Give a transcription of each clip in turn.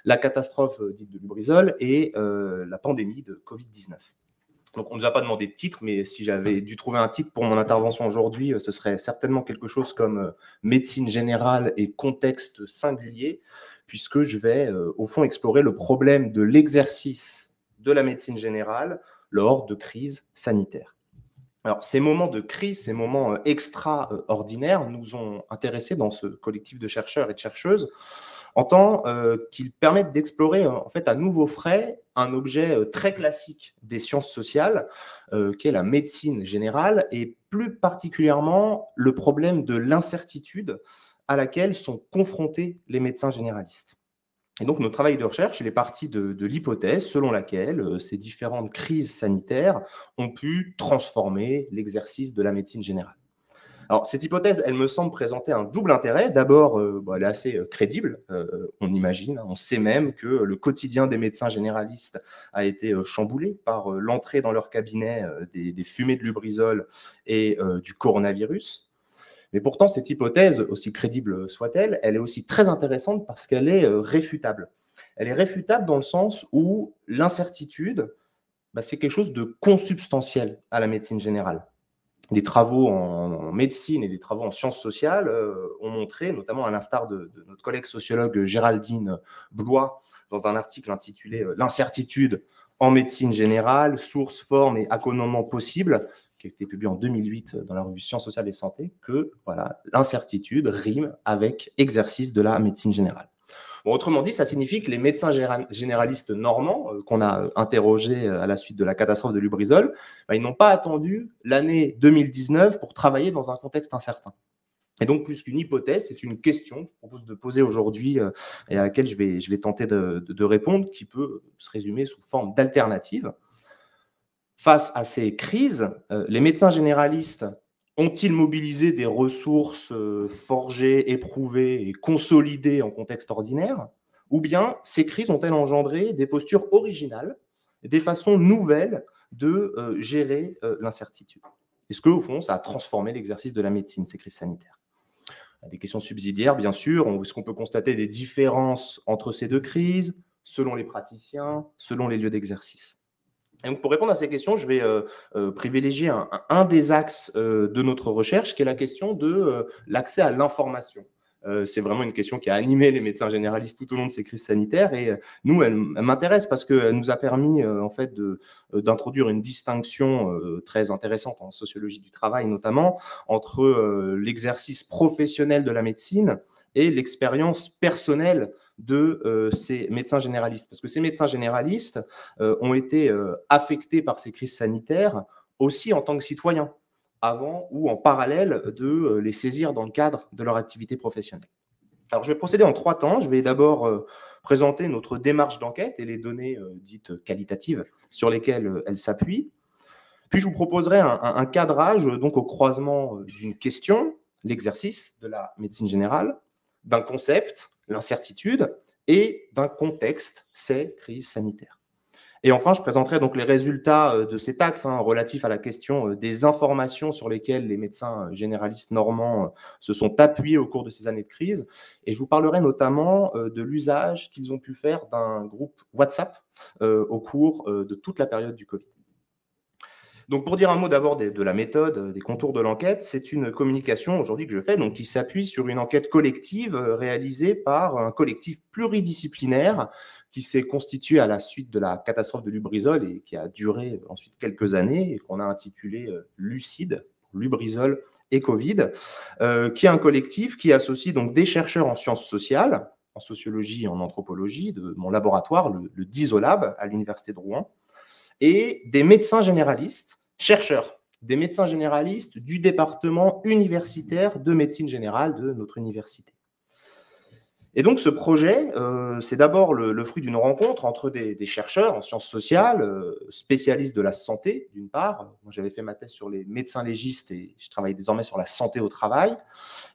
la catastrophe dite de Lubrizol et la pandémie de Covid-19. Donc, on ne nous a pas demandé de titre, mais si j'avais dû trouver un titre pour mon intervention aujourd'hui, ce serait certainement quelque chose comme médecine générale et contexte singulier, puisque je vais, au fond, explorer le problème de l'exercice de la médecine générale lors de crises sanitaires. Alors, ces moments de crise, ces moments extraordinaires nous ont intéressés dans ce collectif de chercheurs et de chercheuses en tant qu'ils permettent d'explorer en fait à nouveau frais un objet très classique des sciences sociales, qui est la médecine générale, et plus particulièrement le problème de l'incertitude à laquelle sont confrontés les médecins généralistes. Et donc, notre travail de recherche, il est parti de l'hypothèse selon laquelle ces différentes crises sanitaires ont pu transformer l'exercice de la médecine générale. Alors, cette hypothèse, elle me semble présenter un double intérêt. D'abord, elle est assez crédible, on imagine. On sait même que le quotidien des médecins généralistes a été chamboulé par l'entrée dans leur cabinet des fumées de Lubrizol et du coronavirus. Mais pourtant, cette hypothèse, aussi crédible soit-elle, elle est aussi très intéressante parce qu'elle est réfutable. Elle est réfutable dans le sens où l'incertitude, c'est quelque chose de consubstantiel à la médecine générale. Des travaux en médecine et des travaux en sciences sociales ont montré, notamment à l'instar de notre collègue sociologue Géraldine Blois, dans un article intitulé « L'incertitude en médecine générale, source, forme et accommodement possible », qui a été publié en 2008 dans la revue Sciences sociales et santé, que voilà, l'incertitude rime avec exercice de la médecine générale. Bon, autrement dit, ça signifie que les médecins généralistes normands qu'on a interrogés à la suite de la catastrophe de Lubrizol, ils n'ont pas attendu l'année 2019 pour travailler dans un contexte incertain. Et donc, plus qu'une hypothèse, c'est une question que je propose de poser aujourd'hui et à laquelle je vais tenter de répondre, qui peut se résumer sous forme d'alternative. Face à ces crises, les médecins généralistes ont-ils mobilisé des ressources forgées, éprouvées et consolidées en contexte ordinaire? Ou bien ces crises ont-elles engendré des postures originales, des façons nouvelles de gérer l'incertitude? Est-ce qu'au fond, ça a transformé l'exercice de la médecine, ces crises sanitaires? Des questions subsidiaires, bien sûr. Est-ce qu'on peut constater des différences entre ces deux crises, selon les praticiens, selon les lieux d'exercice? Et donc, pour répondre à ces questions, je vais privilégier un des axes de notre recherche, qui est la question de l'accès à l'information. C'est vraiment une question qui a animé les médecins généralistes tout au long de ces crises sanitaires. Et nous, elle m'intéresse parce qu'elle nous a permis en fait d'introduire une distinction très intéressante en sociologie du travail, notamment entre l'exercice professionnel de la médecine et l'expérience personnelle de ces médecins généralistes. Parce que ces médecins généralistes ont été affectés par ces crises sanitaires aussi en tant que citoyens, avant ou en parallèle de les saisir dans le cadre de leur activité professionnelle. Alors, je vais procéder en 3 temps. Je vais d'abord présenter notre démarche d'enquête et les données dites qualitatives sur lesquelles elle s'appuie. Puis, je vous proposerai un cadrage donc au croisement d'une question, l'exercice de la médecine générale, d'un concept, l'incertitude, et d'un contexte, ces crises sanitaires. Et enfin, je présenterai donc les résultats de cet axe relatif à la question des informations sur lesquelles les médecins généralistes normands se sont appuyés au cours de ces années de crise. Et je vous parlerai notamment de l'usage qu'ils ont pu faire d'un groupe WhatsApp au cours de toute la période du Covid. Donc, pour dire un mot d'abord de la méthode, des contours de l'enquête, c'est une communication aujourd'hui que je fais, donc qui s'appuie sur une enquête collective réalisée par un collectif pluridisciplinaire qui s'est constitué à la suite de la catastrophe de Lubrizol et qui a duré ensuite quelques années et qu'on a intitulé Lucide, Lubrizol et Covid, qui est un collectif qui associe donc des chercheurs en sciences sociales, en sociologie et en anthropologie, de mon laboratoire, le DISOLAB, à l'Université de Rouen, et des médecins généralistes, chercheurs, des médecins généralistes du département universitaire de médecine générale de notre université. Et donc, ce projet, c'est d'abord le fruit d'une rencontre entre des chercheurs en sciences sociales, spécialistes de la santé, d'une part. Moi, j'avais fait ma thèse sur les médecins légistes et je travaille désormais sur la santé au travail.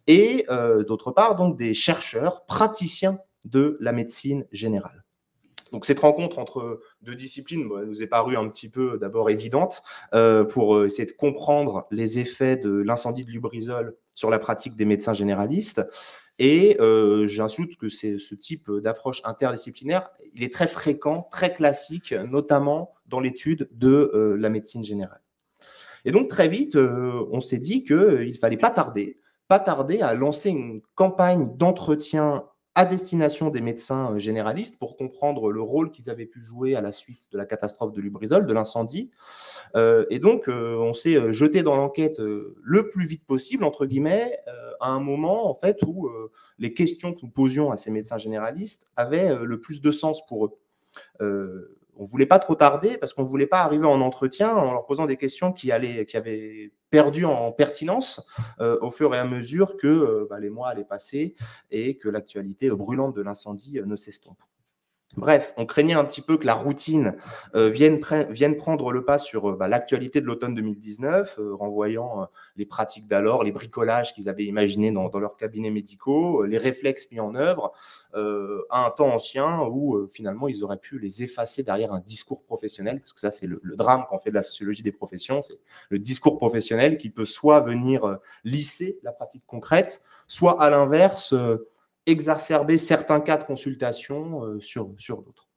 Et d'autre part, donc, des chercheurs praticiens de la médecine générale. Donc, cette rencontre entre deux disciplines elle nous est parue un petit peu d'abord évidente pour essayer de comprendre les effets de l'incendie de Lubrizol sur la pratique des médecins généralistes. Et j'ajoute que ce type d'approche interdisciplinaire, il est très fréquent, très classique, notamment dans l'étude de la médecine générale. Et donc, très vite, on s'est dit qu'il ne fallait pas tarder à lancer une campagne d'entretien à destination des médecins généralistes pour comprendre le rôle qu'ils avaient pu jouer à la suite de la catastrophe de Lubrizol, de l'incendie. Et donc, on s'est jeté dans l'enquête le plus vite possible, entre guillemets, à un moment en fait, où les questions que nous posions à ces médecins généralistes avaient le plus de sens pour eux. On ne voulait pas trop tarder parce qu'on ne voulait pas arriver en entretien en leur posant des questions qui avaient perdu en pertinence au fur et à mesure que les mois allaient passer et que l'actualité brûlante de l'incendie ne s'estompe. Bref, on craignait un petit peu que la routine vienne prendre le pas sur l'actualité de l'automne 2019, renvoyant les pratiques d'alors, les bricolages qu'ils avaient imaginés dans leurs cabinets médicaux, les réflexes mis en œuvre à un temps ancien où finalement ils auraient pu les effacer derrière un discours professionnel, parce que ça c'est le drame quand on fait de la sociologie des professions, c'est le discours professionnel qui peut soit venir lisser la pratique concrète, soit à l'inverse exacerber certains cas de consultation sur d'autres.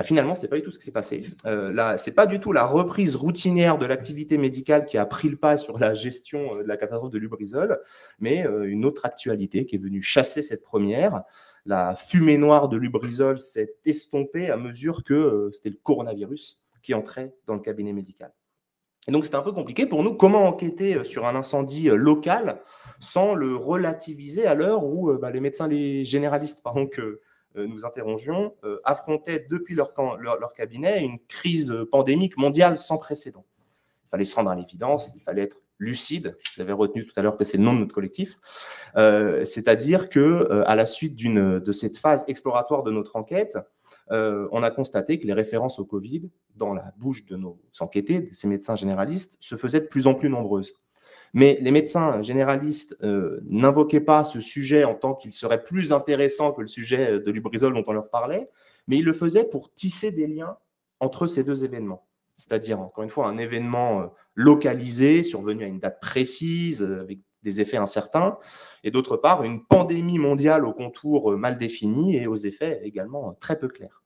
Finalement, ce n'est pas du tout ce qui s'est passé. Ce n'est pas du tout la reprise routinière de l'activité médicale qui a pris le pas sur la gestion de la catastrophe de Lubrizol, mais une autre actualité qui est venue chasser cette première. La fumée noire de Lubrizol s'est estompée à mesure que c'était le coronavirus qui entrait dans le cabinet médical. Et donc, c'était un peu compliqué pour nous. Comment enquêter sur un incendie local sans le relativiser à l'heure où les médecins les généralistes que nous interrogions affrontaient depuis leur cabinet une crise pandémique mondiale sans précédent. Il fallait se rendre à l'évidence, il fallait être lucide. Vous avez retenu tout à l'heure que c'est le nom de notre collectif. C'est-à-dire qu'à la suite de cette phase exploratoire de notre enquête, on a constaté que les références au Covid, dans la bouche de nos enquêtés, de ces médecins généralistes, se faisaient de plus en plus nombreuses. Mais les médecins généralistes n'invoquaient pas ce sujet en tant qu'il serait plus intéressant que le sujet de Lubrizol dont on leur parlait, mais ils le faisaient pour tisser des liens entre ces deux événements. C'est-à-dire, encore une fois, un événement localisé, survenu à une date précise, avec des effets incertains, et d'autre part, une pandémie mondiale aux contours mal définis et aux effets également très peu clairs.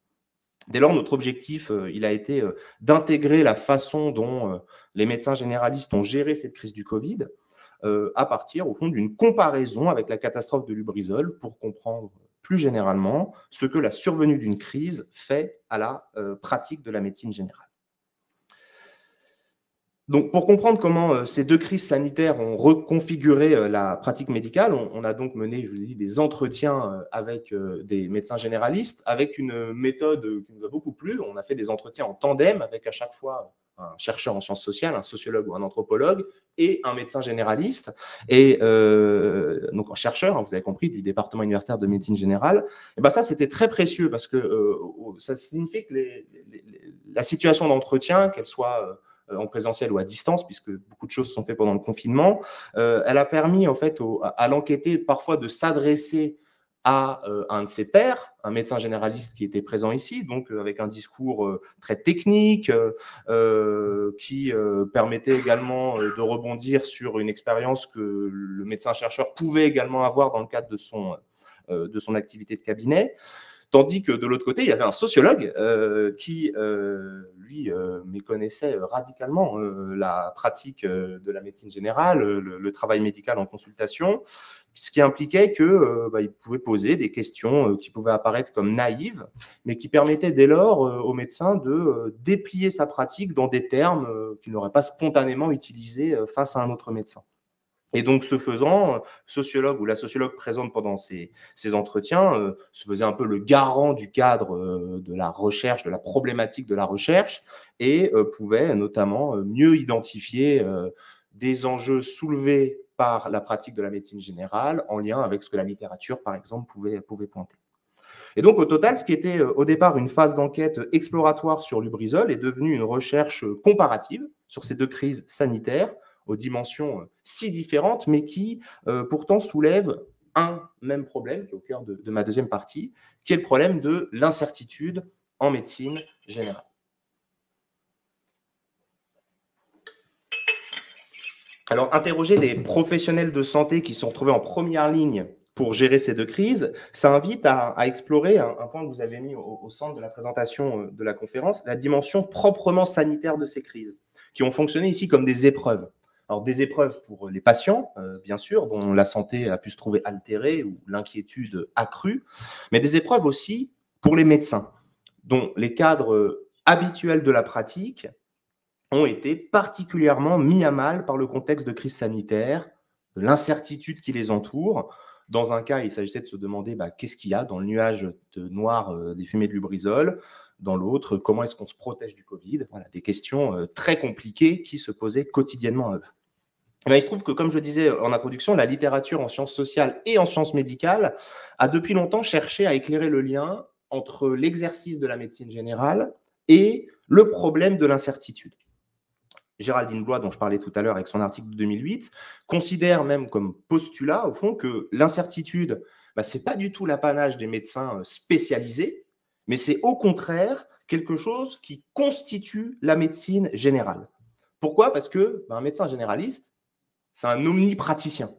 Dès lors, notre objectif, il a été d'intégrer la façon dont les médecins généralistes ont géré cette crise du Covid à partir, au fond, d'une comparaison avec la catastrophe de Lubrizol pour comprendre plus généralement ce que la survenue d'une crise fait à la pratique de la médecine générale. Donc, pour comprendre comment ces deux crises sanitaires ont reconfiguré la pratique médicale, on a donc mené, je vous ai dit, des entretiens avec des médecins généralistes, avec une méthode qui nous a beaucoup plu. On a fait des entretiens en tandem avec à chaque fois un chercheur en sciences sociales, un sociologue ou un anthropologue et un médecin généraliste. Et donc, un chercheur, vous avez compris, du département universitaire de médecine générale. Et ça, c'était très précieux parce que ça signifie que la situation d'entretien, qu'elle soit en présentiel ou à distance, puisque beaucoup de choses sont faites pendant le confinement, elle a permis en fait à l'enquêté parfois de s'adresser à un de ses pairs, un médecin généraliste qui était présent ici, donc avec un discours très technique, qui permettait également de rebondir sur une expérience que le médecin-chercheur pouvait également avoir dans le cadre de son activité de cabinet. Tandis que de l'autre côté, il y avait un sociologue qui, lui, méconnaissait radicalement la pratique de la médecine générale, le travail médical en consultation, ce qui impliquait qu'il pouvait poser des questions qui pouvaient apparaître comme naïves, mais qui permettaient dès lors au médecin de déplier sa pratique dans des termes qu'il n'aurait pas spontanément utilisés face à un autre médecin. Et donc, ce faisant, sociologue ou la sociologue présente pendant ces entretiens se faisait un peu le garant du cadre de la recherche, de la problématique de la recherche, et pouvait notamment mieux identifier des enjeux soulevés par la pratique de la médecine générale en lien avec ce que la littérature, par exemple, pouvait pointer. Et donc, au total, ce qui était au départ une phase d'enquête exploratoire sur Lubrizol est devenu une recherche comparative sur ces deux crises sanitaires, aux dimensions si différentes, mais qui pourtant soulèvent un même problème, qui est au cœur de ma deuxième partie, qui est le problème de l'incertitude en médecine générale. Alors, interroger des professionnels de santé qui sont retrouvés en première ligne pour gérer ces deux crises, ça invite à explorer un point que vous avez mis au centre de la présentation de la conférence, la dimension proprement sanitaire de ces crises, qui ont fonctionné ici comme des épreuves. Alors, des épreuves pour les patients, bien sûr, dont la santé a pu se trouver altérée ou l'inquiétude accrue, mais des épreuves aussi pour les médecins, dont les cadres habituels de la pratique ont été particulièrement mis à mal par le contexte de crise sanitaire, de l'incertitude qui les entoure. Dans un cas, il s'agissait de se demander qu'est-ce qu'il y a dans le nuage de noir des fumées de Lubrizol. Dans l'autre, comment est-ce qu'on se protège du Covid? Voilà, des questions très compliquées qui se posaient quotidiennement à eux. Il se trouve que, comme je disais en introduction, la littérature en sciences sociales et en sciences médicales a depuis longtemps cherché à éclairer le lien entre l'exercice de la médecine générale et le problème de l'incertitude. Géraldine Blois, dont je parlais tout à l'heure avec son article de 2008, considère même comme postulat, au fond, que l'incertitude, ce n'est pas du tout l'apanage des médecins spécialisés, mais c'est au contraire quelque chose qui constitue la médecine générale. Pourquoi? Parce qu'un médecin généraliste, c'est un omnipraticien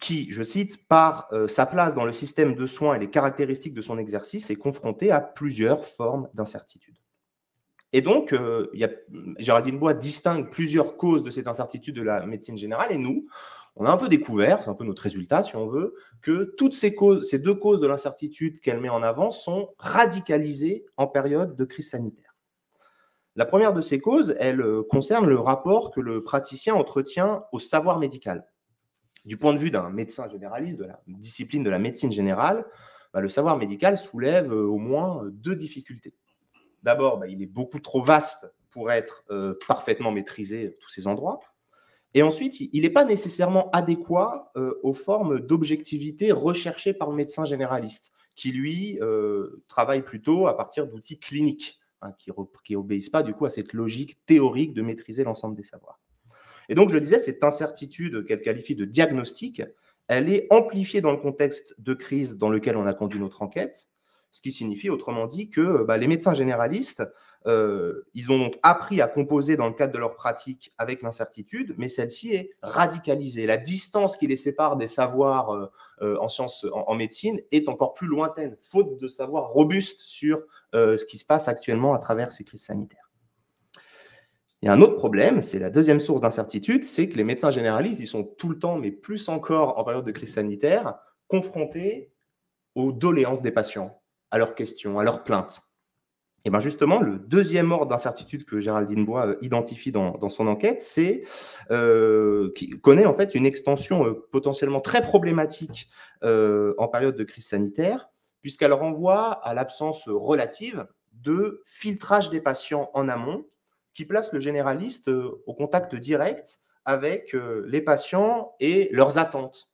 qui, je cite, par sa place dans le système de soins et les caractéristiques de son exercice, est confronté à plusieurs formes d'incertitude. Et donc, Géraldine Blois distingue plusieurs causes de cette incertitude de la médecine générale, et nous, on a un peu découvert, c'est un peu notre résultat si on veut, que toutes ces deux causes de l'incertitude qu'elle met en avant sont radicalisées en période de crise sanitaire. La première de ces causes, elle concerne le rapport que le praticien entretient au savoir médical. Du point de vue d'un médecin généraliste, de la discipline de la médecine générale, le savoir médical soulève au moins deux difficultés. D'abord, il est beaucoup trop vaste pour être parfaitement maîtrisé tous ces endroits. Et ensuite, il n'est pas nécessairement adéquat aux formes d'objectivité recherchées par le médecin généraliste, qui, lui, travaille plutôt à partir d'outils cliniques, qui n'obéissent pas, du coup, à cette logique théorique de maîtriser l'ensemble des savoirs. Et donc, je disais, cette incertitude qu'elle qualifie de diagnostic, elle est amplifiée dans le contexte de crise dans lequel on a conduit notre enquête, ce qui signifie, autrement dit, que les médecins généralistes, ils ont donc appris à composer dans le cadre de leur pratique avec l'incertitude, mais celle-ci est radicalisée. La distance qui les sépare des savoirs en sciences, en médecine, est encore plus lointaine, faute de savoir robuste sur ce qui se passe actuellement à travers ces crises sanitaires. Il y a un autre problème, c'est la deuxième source d'incertitude, c'est que les médecins généralistes, ils sont tout le temps, mais plus encore en période de crise sanitaire, confrontés aux doléances des patients, à leurs questions, à leurs plaintes. Et bien justement, le deuxième ordre d'incertitude que Géraldine Blois identifie dans son enquête, c'est qui connaît en fait une extension potentiellement très problématique en période de crise sanitaire, puisqu'elle renvoie à l'absence relative de filtrage des patients en amont, qui place le généraliste au contact direct avec les patients et leurs attentes.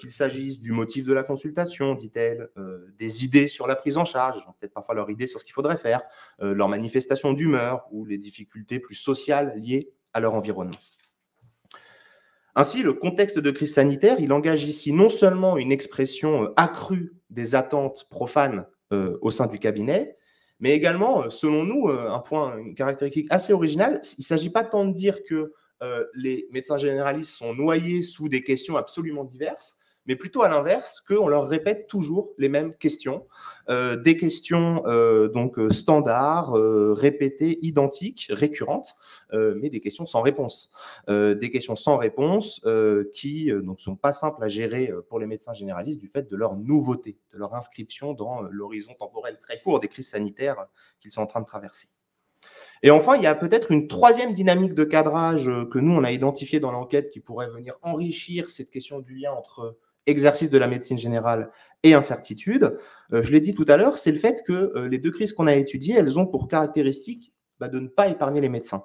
Qu'il s'agisse du motif de la consultation, dit-elle, des idées sur la prise en charge, ils ont peut-être parfois leurs idées sur ce qu'il faudrait faire, leur manifestation d'humeur ou les difficultés plus sociales liées à leur environnement. Ainsi, le contexte de crise sanitaire, il engage ici non seulement une expression accrue des attentes profanes au sein du cabinet, mais également, selon nous, une caractéristique assez originale, il ne s'agit pas tant de dire que les médecins généralistes sont noyés sous des questions absolument diverses, mais plutôt à l'inverse, qu'on leur répète toujours les mêmes questions, des questions donc standards, répétées, identiques, récurrentes, mais des questions sans réponse. Des questions sans réponse qui ne sont pas simples à gérer pour les médecins généralistes du fait de leur nouveauté, de leur inscription dans l'horizon temporel très court des crises sanitaires qu'ils sont en train de traverser. Et enfin, il y a peut-être une troisième dynamique de cadrage que nous, on a identifiée dans l'enquête qui pourrait venir enrichir cette question du lien entre exercice de la médecine générale et incertitude. Je l'ai dit tout à l'heure, c'est le fait que les deux crises qu'on a étudiées, elles ont pour caractéristique de ne pas épargner les médecins.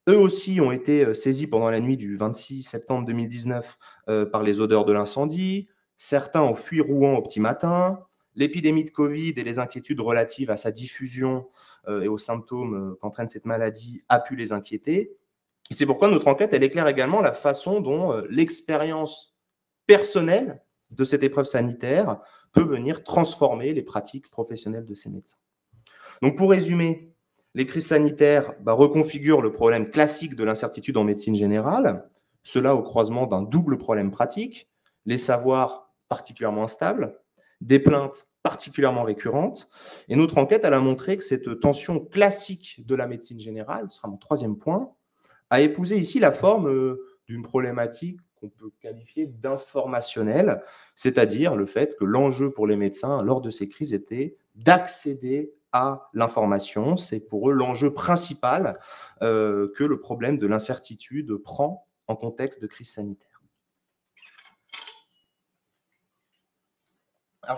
Eux aussi ont été saisis pendant la nuit du 26 septembre 2019 par les odeurs de l'incendie. Certains ont fui Rouen au petit matin. L'épidémie de Covid et les inquiétudes relatives à sa diffusion et aux symptômes qu'entraîne cette maladie a pu les inquiéter. Et c'est pourquoi notre enquête, elle éclaire également la façon dont l'expérience personnelle de cette épreuve sanitaire peut venir transformer les pratiques professionnelles de ces médecins. Donc pour résumer, les crises sanitaires reconfigurent le problème classique de l'incertitude en médecine générale, cela au croisement d'un double problème pratique, les savoirs particulièrement instables, des plaintes particulièrement récurrentes. Et notre enquête, elle a montré que cette tension classique de la médecine générale, ce sera mon troisième point, a épousé ici la forme d'une problématique qu'on peut qualifier d'informationnelle, c'est-à-dire le fait que l'enjeu pour les médecins lors de ces crises était d'accéder à l'information. C'est pour eux l'enjeu principal que le problème de l'incertitude prend en contexte de crise sanitaire. Alors,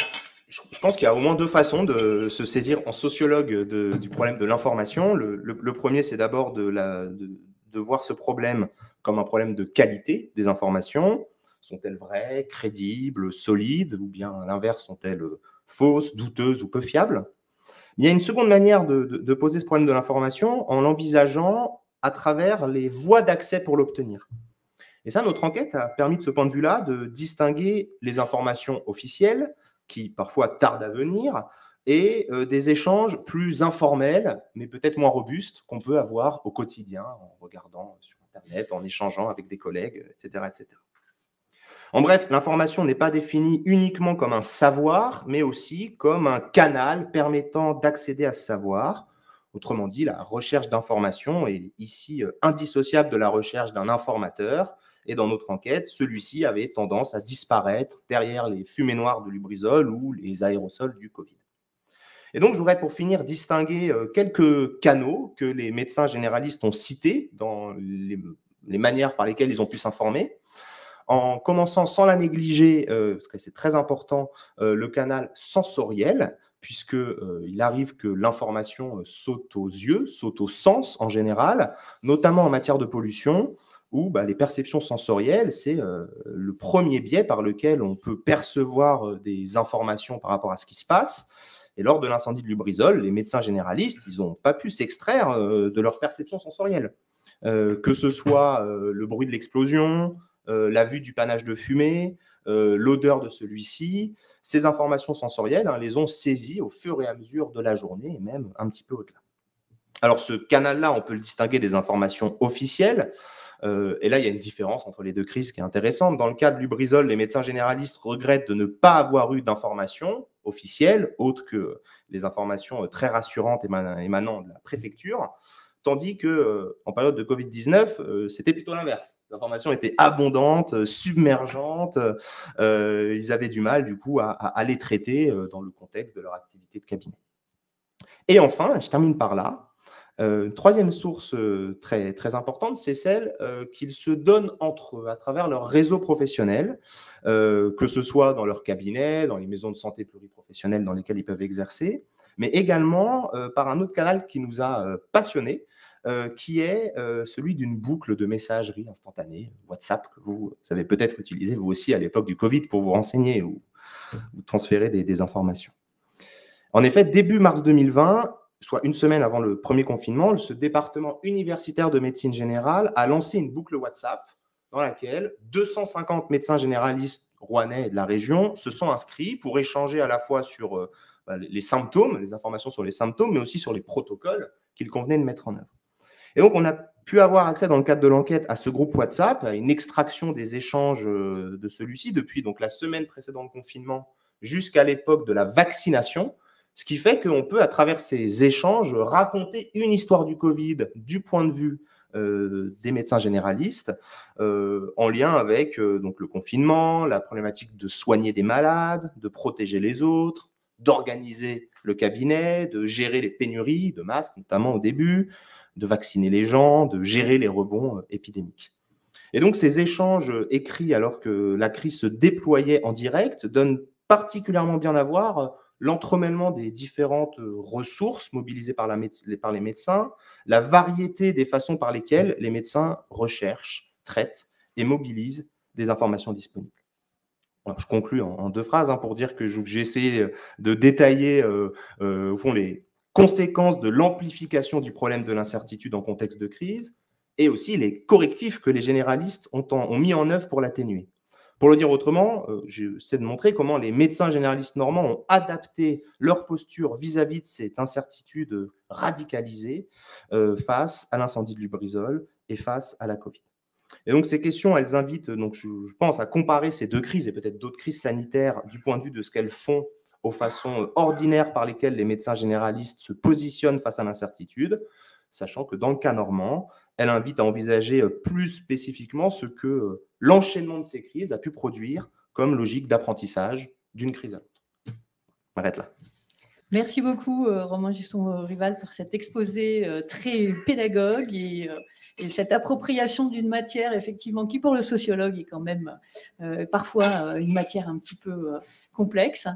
je pense qu'il y a au moins deux façons de se saisir en sociologue du problème de l'information. Le premier, c'est d'abord de voir ce problème comme un problème de qualité des informations. Sont-elles vraies, crédibles, solides, ou bien à l'inverse, sont-elles fausses, douteuses ou peu fiables? Il y a une seconde manière de poser ce problème de l'information en l'envisageant à travers les voies d'accès pour l'obtenir. Et ça, notre enquête a permis de ce point de vue-là de distinguer les informations officielles, qui parfois tardent à venir, et des échanges plus informels, mais peut-être moins robustes, qu'on peut avoir au quotidien en regardant sur Internet, en échangeant avec des collègues, etc. etc. En bref, l'information n'est pas définie uniquement comme un savoir, mais aussi comme un canal permettant d'accéder à ce savoir. Autrement dit, la recherche d'information est ici indissociable de la recherche d'un informateur. Et dans notre enquête, celui-ci avait tendance à disparaître derrière les fumées noires de Lubrizol ou les aérosols du Covid. Et donc, je voudrais pour finir distinguer quelques canaux que les médecins généralistes ont cités dans les manières par lesquelles ils ont pu s'informer, en commençant sans la négliger, parce que c'est très important, le canal sensoriel, puisqu'il arrive que l'information saute aux yeux, saute au sens en général, notamment en matière de pollution, où les perceptions sensorielles, c'est le premier biais par lequel on peut percevoir des informations par rapport à ce qui se passe. Et lors de l'incendie de Lubrizol, les médecins généralistes, ils n'ont pas pu s'extraire de leur perception sensorielle. Que ce soit le bruit de l'explosion, la vue du panache de fumée, l'odeur de celui-ci, ces informations sensorielles, les ont saisies au fur et à mesure de la journée, et même un petit peu au-delà. Alors ce canal-là, on peut le distinguer des informations officielles, et là, il y a une différence entre les deux crises qui est intéressante. Dans le cas de Lubrizol, les médecins généralistes regrettent de ne pas avoir eu d'informations officielles, autres que les informations très rassurantes émanant de la préfecture, tandis qu'en période de Covid-19, c'était plutôt l'inverse. L'information était abondante, submergente, ils avaient du mal du coup à les traiter dans le contexte de leur activité de cabinet. Et enfin, je termine par là, une troisième source très, très importante, c'est celle qu'ils se donnent entre eux à travers leur réseau professionnel, que ce soit dans leur cabinet, dans les maisons de santé pluriprofessionnelles dans lesquelles ils peuvent exercer, mais également par un autre canal qui nous a passionnés, qui est celui d'une boucle de messagerie instantanée, WhatsApp, que vous avez peut-être utilisé vous aussi à l'époque du Covid pour vous renseigner ou transférer des informations. En effet, début mars 2020, soit une semaine avant le premier confinement, ce département universitaire de médecine générale a lancé une boucle WhatsApp dans laquelle 250 médecins généralistes rouennais et de la région se sont inscrits pour échanger à la fois sur les symptômes, les informations sur les symptômes, mais aussi sur les protocoles qu'il convenait de mettre en œuvre. Et donc, on a pu avoir accès dans le cadre de l'enquête à ce groupe WhatsApp, à une extraction des échanges de celui-ci depuis donc, la semaine précédente le confinement jusqu'à l'époque de la vaccination. Ce qui fait qu'on peut, à travers ces échanges, raconter une histoire du Covid du point de vue des médecins généralistes, en lien avec donc le confinement, la problématique de soigner des malades, de protéger les autres, d'organiser le cabinet, de gérer les pénuries de masques, notamment au début, de vacciner les gens, de gérer les rebonds épidémiques. Et donc, ces échanges écrits alors que la crise se déployait en direct donnent particulièrement bien à voir l'entremêlement des différentes ressources mobilisées par les médecins, la variété des façons par lesquelles les médecins recherchent, traitent et mobilisent des informations disponibles. Alors, je conclus en deux phrases pour dire que j'ai essayé de détailler au fond les conséquences de l'amplification du problème de l'incertitude en contexte de crise et aussi les correctifs que les généralistes ont mis en œuvre pour l'atténuer. Pour le dire autrement, j'essaie de montrer comment les médecins généralistes normands ont adapté leur posture vis-à-vis de cette incertitude radicalisée face à l'incendie de Lubrizol et face à la Covid. Et donc, ces questions, elles invitent, donc, je pense, à comparer ces deux crises et peut-être d'autres crises sanitaires du point de vue de ce qu'elles font aux façons ordinaires par lesquelles les médecins généralistes se positionnent face à l'incertitude, sachant que dans le cas normand, elle invite à envisager plus spécifiquement ce que l'enchaînement de ces crises a pu produire comme logique d'apprentissage d'une crise à l'autre. On arrête là. Merci beaucoup, Romain Giston-Rival, pour cet exposé très pédagogue et cette appropriation d'une matière, effectivement, qui pour le sociologue est quand même parfois une matière un petit peu complexe.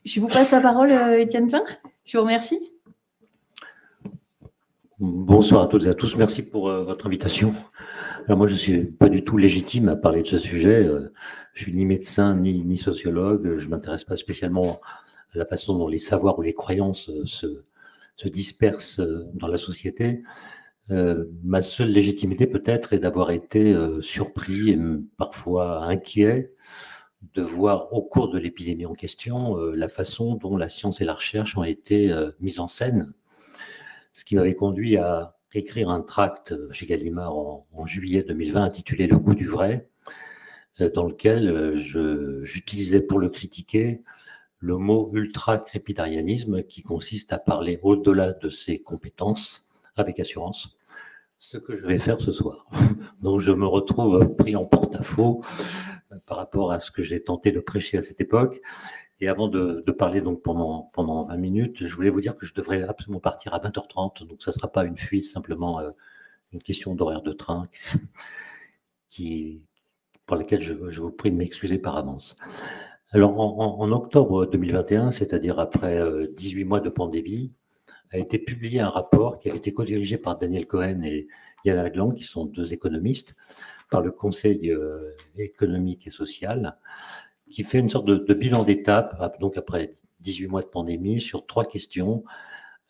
Je vous passe la parole, Étienne Klein. Je vous remercie. Bonsoir à toutes et à tous. Merci pour votre invitation. Alors moi, je ne suis pas du tout légitime à parler de ce sujet. Je suis ni médecin ni sociologue. Je ne m'intéresse pas spécialement à la façon dont les savoirs ou les croyances se dispersent dans la société. Ma seule légitimité peut-être est d'avoir été surpris et parfois inquiet de voir au cours de l'épidémie en question la façon dont la science et la recherche ont été mises en scène, ce qui m'avait conduit à écrire un tract chez Gallimard en juillet 2020 intitulé « Le goût du vrai », dans lequel j'utilisais pour le critiquer le mot ultra-crépidarianisme qui consiste à parler au-delà de ses compétences avec assurance, ce que je vais faire ce soir. Donc je me retrouve pris en porte-à-faux par rapport à ce que j'ai tenté de prêcher à cette époque. Et avant de parler donc pendant 20 minutes, je voulais vous dire que je devrais absolument partir à 20h30, donc ça ne sera pas une fuite, simplement une question d'horaire de train pour laquelle je vous prie de m'excuser par avance. Alors, en octobre 2021, c'est-à-dire après 18 mois de pandémie, a été publié un rapport qui avait été co-dirigé par Daniel Cohen et Yann Aglan, qui sont deux économistes, par le Conseil économique et social, qui fait une sorte de bilan d'étape, donc après 18 mois de pandémie, sur 3 questions.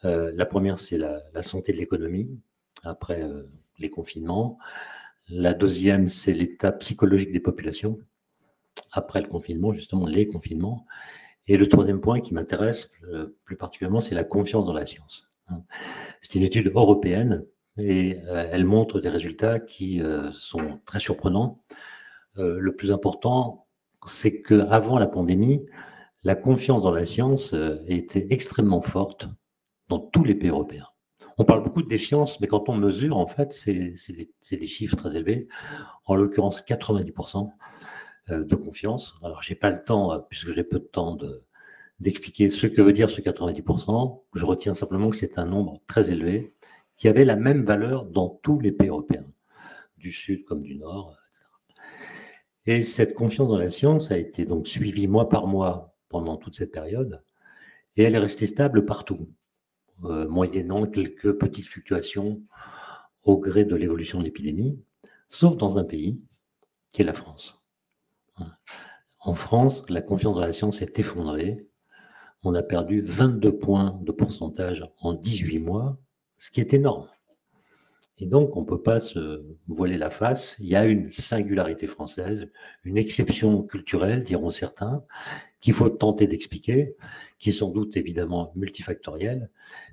La première, c'est la santé de l'économie, après les confinements. La deuxième, c'est l'état psychologique des populations, après le confinement, justement, les confinements. Et le troisième point qui m'intéresse plus particulièrement, c'est la confiance dans la science. C'est une étude européenne et elle montre des résultats qui sont très surprenants. Le plus important, c'est qu'avant la pandémie, la confiance dans la science était extrêmement forte dans tous les pays européens. On parle beaucoup de défiance, mais quand on mesure, en fait, c'est des chiffres très élevés. En l'occurrence, 90% de confiance. Alors, j'ai pas le temps, puisque j'ai peu de temps d'expliquer ce que veut dire ce 90%. Je retiens simplement que c'est un nombre très élevé qui avait la même valeur dans tous les pays européens, du Sud comme du Nord, etc. Et cette confiance dans la science a été donc suivie mois par mois pendant toute cette période, et elle est restée stable partout, moyennant quelques petites fluctuations au gré de l'évolution de l'épidémie, sauf dans un pays qui est la France. En France, la confiance dans la science s'est effondrée. On a perdu 22 points de pourcentage en 18 mois, ce qui est énorme. Et donc, on ne peut pas se voiler la face. Il y a une singularité française, une exception culturelle, diront certains, qu'il faut tenter d'expliquer, qui est sans doute évidemment multifactorielle,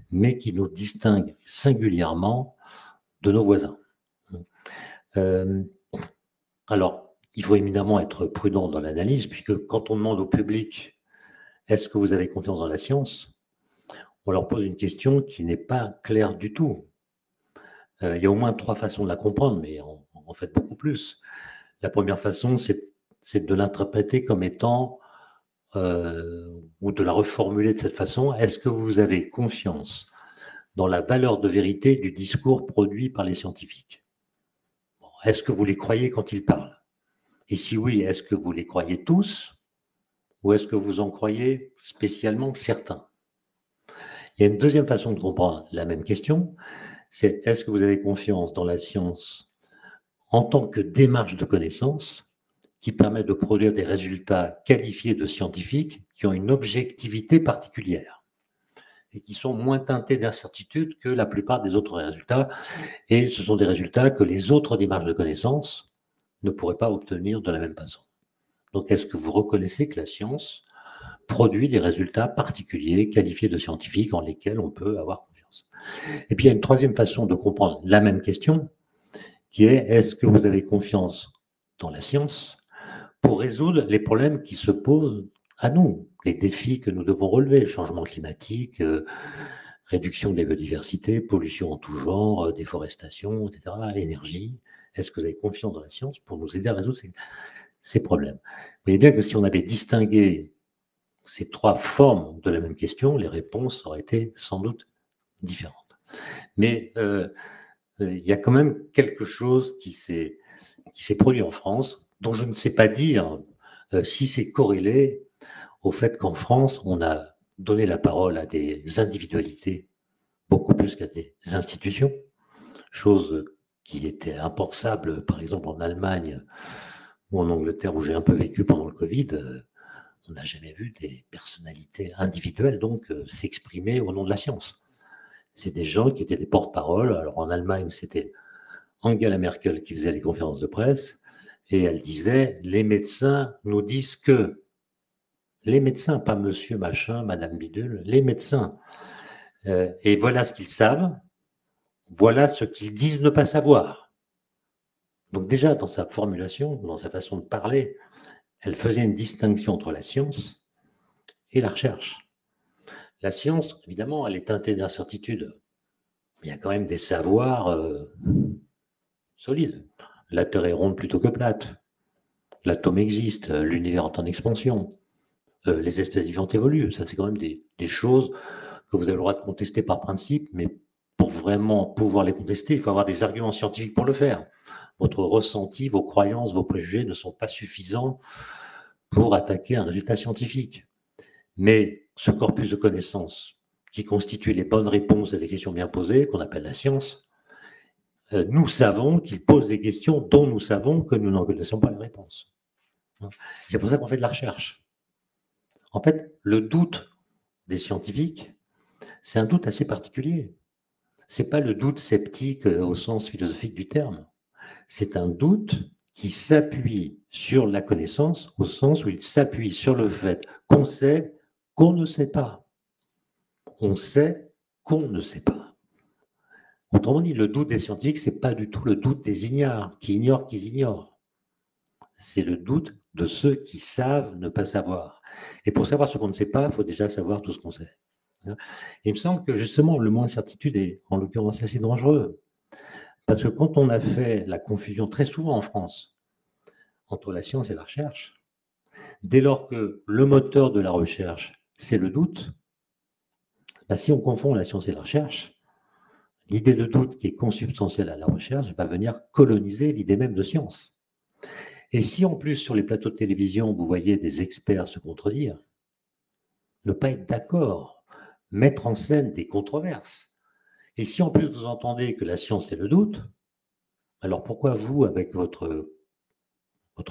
mais qui nous distingue singulièrement de nos voisins. Alors, il faut évidemment être prudent dans l'analyse, puisque quand on demande au public « Est-ce que vous avez confiance dans la science ?», on leur pose une question qui n'est pas claire du tout. Il y a au moins 3 façons de la comprendre, mais en fait beaucoup plus. La première façon, c'est de l'interpréter comme étant, ou de la reformuler de cette façon, est-ce que vous avez confiance dans la valeur de vérité du discours produit par les scientifiques ? Est-ce que vous les croyez quand ils parlent ? Et si oui, est-ce que vous les croyez tous ou est-ce que vous en croyez spécialement certains ? Il y a une deuxième façon de comprendre la même question, c'est est-ce que vous avez confiance dans la science en tant que démarche de connaissance qui permet de produire des résultats qualifiés de scientifiques qui ont une objectivité particulière et qui sont moins teintés d'incertitude que la plupart des autres résultats. Et ce sont des résultats que les autres démarches de connaissance ne pourraient pas obtenir de la même façon. Donc, est-ce que vous reconnaissez que la science produit des résultats particuliers, qualifiés de scientifiques, en lesquels on peut avoir confiance ? Et puis, il y a une troisième façon de comprendre la même question, qui est: est-ce que vous avez confiance dans la science pour résoudre les problèmes qui se posent à nous, les défis que nous devons relever, changement climatique, réduction de la biodiversité, pollution en tout genre, déforestation, etc., énergie. Est-ce que vous avez confiance dans la science pour nous aider à résoudre ces problèmes? Vous voyez bien que si on avait distingué ces trois formes de la même question, les réponses auraient été sans doute différentes. Mais il y a quand même quelque chose qui s'est produit en France, dont je ne sais pas dire si c'est corrélé au fait qu'en France, on a donné la parole à des individualités beaucoup plus qu'à des institutions, chose qui était impensable, par exemple, en Allemagne ou en Angleterre, où j'ai un peu vécu pendant le Covid. On n'a jamais vu des personnalités individuelles donc s'exprimer au nom de la science. C'est des gens qui étaient des porte-parole. Alors en Allemagne, c'était Angela Merkel qui faisait les conférences de presse et elle disait: les médecins nous disent que. Les médecins, pas monsieur machin, madame bidule, les médecins. Et voilà ce qu'ils savent, voilà ce qu'ils disent ne pas savoir. Donc déjà, dans sa formulation, dans sa façon de parler, elle faisait une distinction entre la science et la recherche. La science, évidemment, elle est teintée d'incertitudes. Il y a quand même des savoirs solides. La Terre est ronde plutôt que plate. L'atome existe, l'univers est en expansion. Les espèces vivantes évoluent. Ça, c'est quand même des choses que vous avez le droit de contester par principe, mais pour vraiment pouvoir les contester, il faut avoir des arguments scientifiques pour le faire. Votre ressenti, vos croyances, vos préjugés ne sont pas suffisants pour attaquer un résultat scientifique. Mais ce corpus de connaissances qui constitue les bonnes réponses à des questions bien posées, qu'on appelle la science, nous savons qu'il pose des questions dont nous savons que nous n'en connaissons pas les réponses. C'est pour ça qu'on fait de la recherche. En fait, le doute des scientifiques, c'est un doute assez particulier. Ce n'est pas le doute sceptique au sens philosophique du terme. C'est un doute qui s'appuie sur la connaissance au sens où il s'appuie sur le fait qu'on sait qu'on ne sait pas. On sait qu'on ne sait pas. Autrement dit, le doute des scientifiques, ce n'est pas du tout le doute des ignares, qui ignorent qu'ils ignorent. C'est le doute de ceux qui savent ne pas savoir. Et pour savoir ce qu'on ne sait pas, il faut déjà savoir tout ce qu'on sait. Il me semble que justement, le mot incertitude est en l'occurrence assez dangereux. Parce que quand on a fait la confusion très souvent en France entre la science et la recherche, dès lors que le moteur de la recherche, c'est le doute, si on confond la science et la recherche, l'idée de doute qui est consubstantielle à la recherche va venir coloniser l'idée même de science. Et si en plus sur les plateaux de télévision, vous voyez des experts se contredire, ne pas être d'accord, mettre en scène des controverses, et si en plus vous entendez que la science est le doute, alors pourquoi vous, avec votre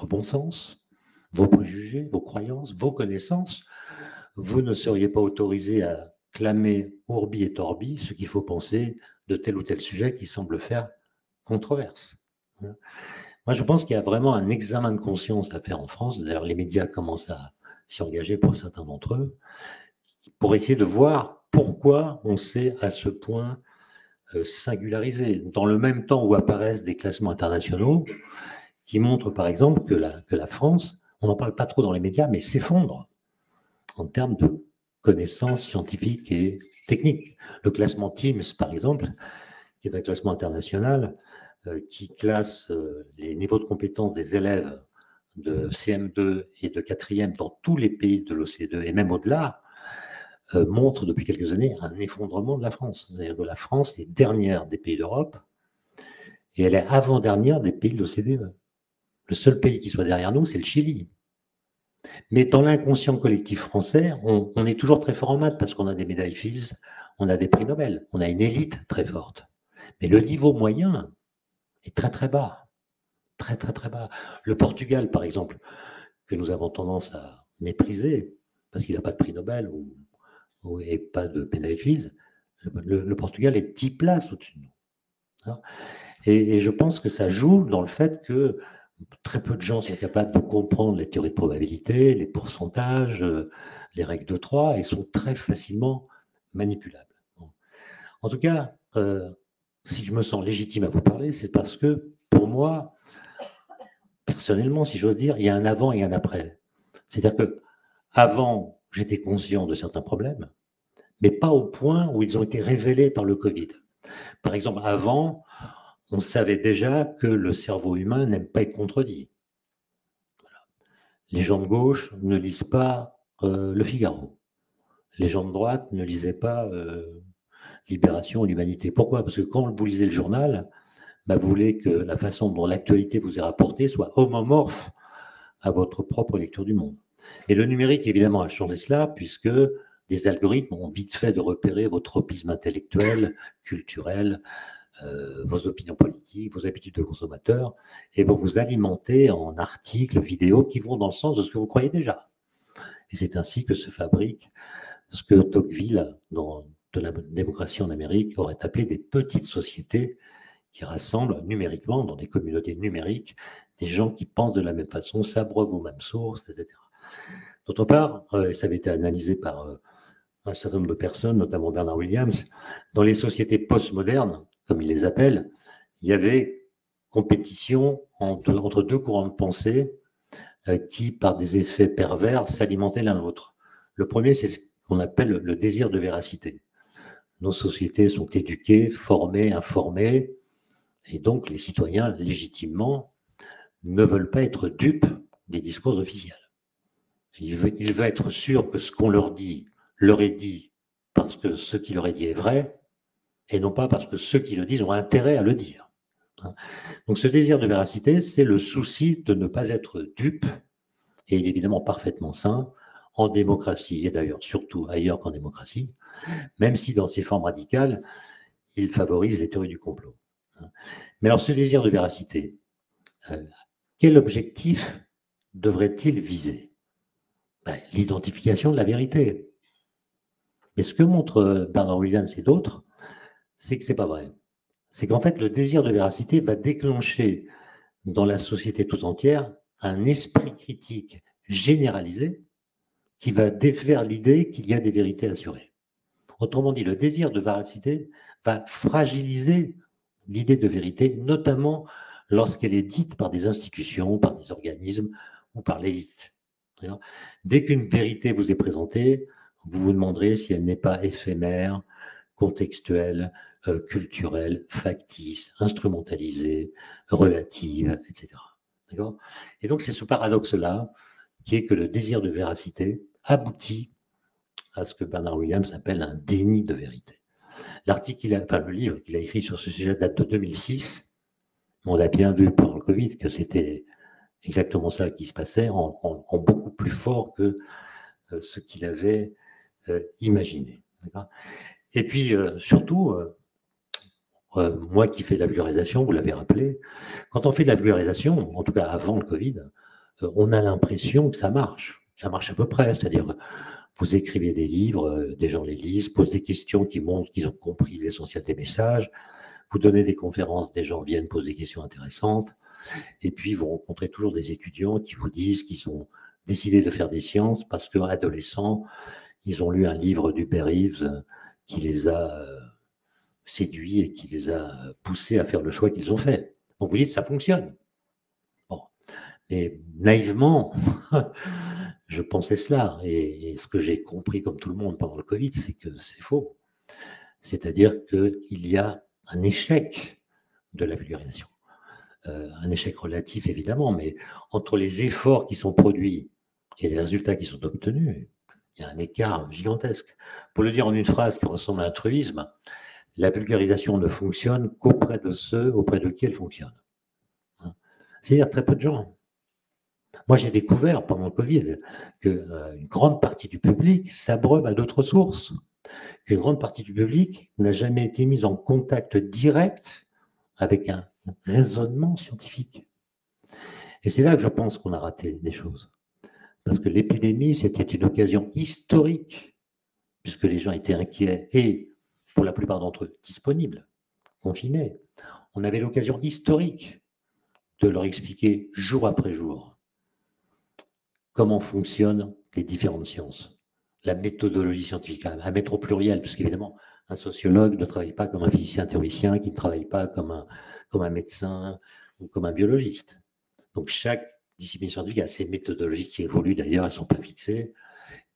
bon sens, vos préjugés, vos croyances, vos connaissances, vous ne seriez pas autorisé à clamer Urbi et Orbi ce qu'il faut penser de tel ou tel sujet qui semble faire controverse. Moi, je pense qu'il y a vraiment un examen de conscience à faire en France. D'ailleurs, les médias commencent à s'y engager pour certains d'entre eux, pour essayer de voir pourquoi on s'est à ce point singularisé. Dans le même temps où apparaissent des classements internationaux qui montrent, par exemple, que la France, on n'en parle pas trop dans les médias, mais s'effondre en termes de connaissances scientifiques et techniques. Le classement Teams, par exemple, qui est un classement international, qui classe les niveaux de compétences des élèves de CM2 et de 4e dans tous les pays de l'OCDE et même au-delà, montre depuis quelques années un effondrement de la France. C'est-à-dire que la France est dernière des pays d'Europe et elle est avant-dernière des pays de l'OCDE. Le seul pays qui soit derrière nous, c'est le Chili. Mais dans l'inconscient collectif français, on est toujours très fort en maths parce qu'on a des médailles Fields, on a des prix Nobel, on a une élite très forte. Mais le niveau moyen est très très bas. Très très très bas. Le Portugal, par exemple, que nous avons tendance à mépriser parce qu'il n'a pas de prix Nobel et pas de médaille Fields, le Portugal est 10 places au-dessus de nous. Et je pense que ça joue dans le fait que très peu de gens sont capables de comprendre les théories de probabilité, les pourcentages, les règles de 3 et sont très facilement manipulables. En tout cas, si je me sens légitime à vous parler, c'est parce que pour moi, personnellement, si j'ose dire, il y a un avant et un après. C'est-à-dire que avant, j'étais conscient de certains problèmes, mais pas au point où ils ont été révélés par le Covid. Par exemple, avant, on savait déjà que le cerveau humain n'aime pas être contredit. Voilà. Les gens de gauche ne lisent pas Le Figaro. Les gens de droite ne lisaient pas Libération ou l'Humanité. Pourquoi? Parce que quand vous lisez le journal, vous voulez que la façon dont l'actualité vous est rapportée soit homomorphe à votre propre lecture du monde. Et le numérique, évidemment, a changé cela, puisque des algorithmes ont vite fait de repérer vos tropismes intellectuels, culturels, vos opinions politiques, vos habitudes de consommateurs, et vont vous alimenter en articles, vidéos qui vont dans le sens de ce que vous croyez déjà. Et c'est ainsi que se fabrique ce que Tocqueville, dans De la démocratie en Amérique, aurait appelé des petites sociétés qui rassemblent numériquement, dans des communautés numériques, des gens qui pensent de la même façon, s'abreuvent aux mêmes sources, etc. D'autre part, ça avait été analysé par un certain nombre de personnes, notamment Bernard Williams, dans les sociétés postmodernes, comme il les appelle, il y avait compétition entre deux courants de pensée qui, par des effets pervers, s'alimentaient l'un l'autre. Le premier, c'est ce qu'on appelle le désir de véracité. Nos sociétés sont éduquées, formées, informées, et donc les citoyens, légitimement, ne veulent pas être dupes des discours officiels. Ils veulent être sûrs que ce qu'on leur est dit parce que ce qui leur est dit est vrai, et non pas parce que ceux qui le disent ont intérêt à le dire. Donc ce désir de véracité, c'est le souci de ne pas être dupe, et il est évidemment parfaitement sain en démocratie, et d'ailleurs surtout ailleurs qu'en démocratie, même si dans ses formes radicales, il favorise les théories du complot. Mais alors ce désir de véracité, quel objectif devrait-il viser? L'identification de la vérité. Mais ce que montrent Bernard Williams et d'autres, c'est que ce n'est pas vrai. C'est qu'en fait, le désir de véracité va déclencher dans la société tout entière un esprit critique généralisé qui va défaire l'idée qu'il y a des vérités assurées. Autrement dit, le désir de véracité va fragiliser l'idée de vérité, notamment lorsqu'elle est dite par des institutions, par des organismes ou par l'élite. Dès qu'une vérité vous est présentée, vous vous demanderez si elle n'est pas éphémère, contextuelle, culturelle, factice, instrumentalisée, relative, etc. D'accord ? Et donc c'est ce paradoxe-là qui est que le désir de véracité aboutit à ce que Bernard Williams appelle un déni de vérité. Le livre qu'il a écrit sur ce sujet date de 2006. On l'a bien vu pendant le Covid que c'était exactement ça qui se passait, en beaucoup plus fort que ce qu'il avait imaginé. Et puis, surtout, moi qui fais de la vulgarisation, vous l'avez rappelé, quand on fait de la vulgarisation, en tout cas avant le Covid, on a l'impression que ça marche. Ça marche à peu près, c'est-à-dire vous écrivez des livres, des gens les lisent, posent des questions qui montrent qu'ils ont compris l'essentiel des messages, vous donnez des conférences, des gens viennent, posent des questions intéressantes, et puis vous rencontrez toujours des étudiants qui vous disent qu'ils ont décidé de faire des sciences parce qu'adolescents, ils ont lu un livre d'Hubert Reeves qui les a séduits et qui les a poussés à faire le choix qu'ils ont fait. Donc vous dites, ça fonctionne. Bon. Et naïvement, je pensais cela. Et ce que j'ai compris, comme tout le monde pendant le Covid, c'est que c'est faux. C'est-à-dire qu'il y a un échec de la vulgarisation. Un échec relatif, évidemment, mais entre les efforts qui sont produits et les résultats qui sont obtenus, il y a un écart gigantesque. Pour le dire en une phrase qui ressemble à un truisme, la vulgarisation ne fonctionne qu'auprès de ceux auprès de qui elle fonctionne. C'est-à-dire très peu de gens. Moi, j'ai découvert pendant le Covid qu'une grande partie du public s'abreuve à d'autres sources, qu'une grande partie du public n'a jamais été mise en contact direct avec un raisonnement scientifique. Et c'est là que je pense qu'on a raté des choses. Parce que l'épidémie, c'était une occasion historique, puisque les gens étaient inquiets et, pour la plupart d'entre eux, disponibles, confinés. On avait l'occasion historique de leur expliquer jour après jour comment fonctionnent les différentes sciences, la méthodologie scientifique, à mettre au pluriel, parce qu'évidemment, un sociologue ne travaille pas comme un physicien théoricien, qui ne travaille pas comme un médecin ou comme un biologiste. Donc, chaque discipline scientifique a ses méthodologies qui évoluent d'ailleurs, elles ne sont pas fixées,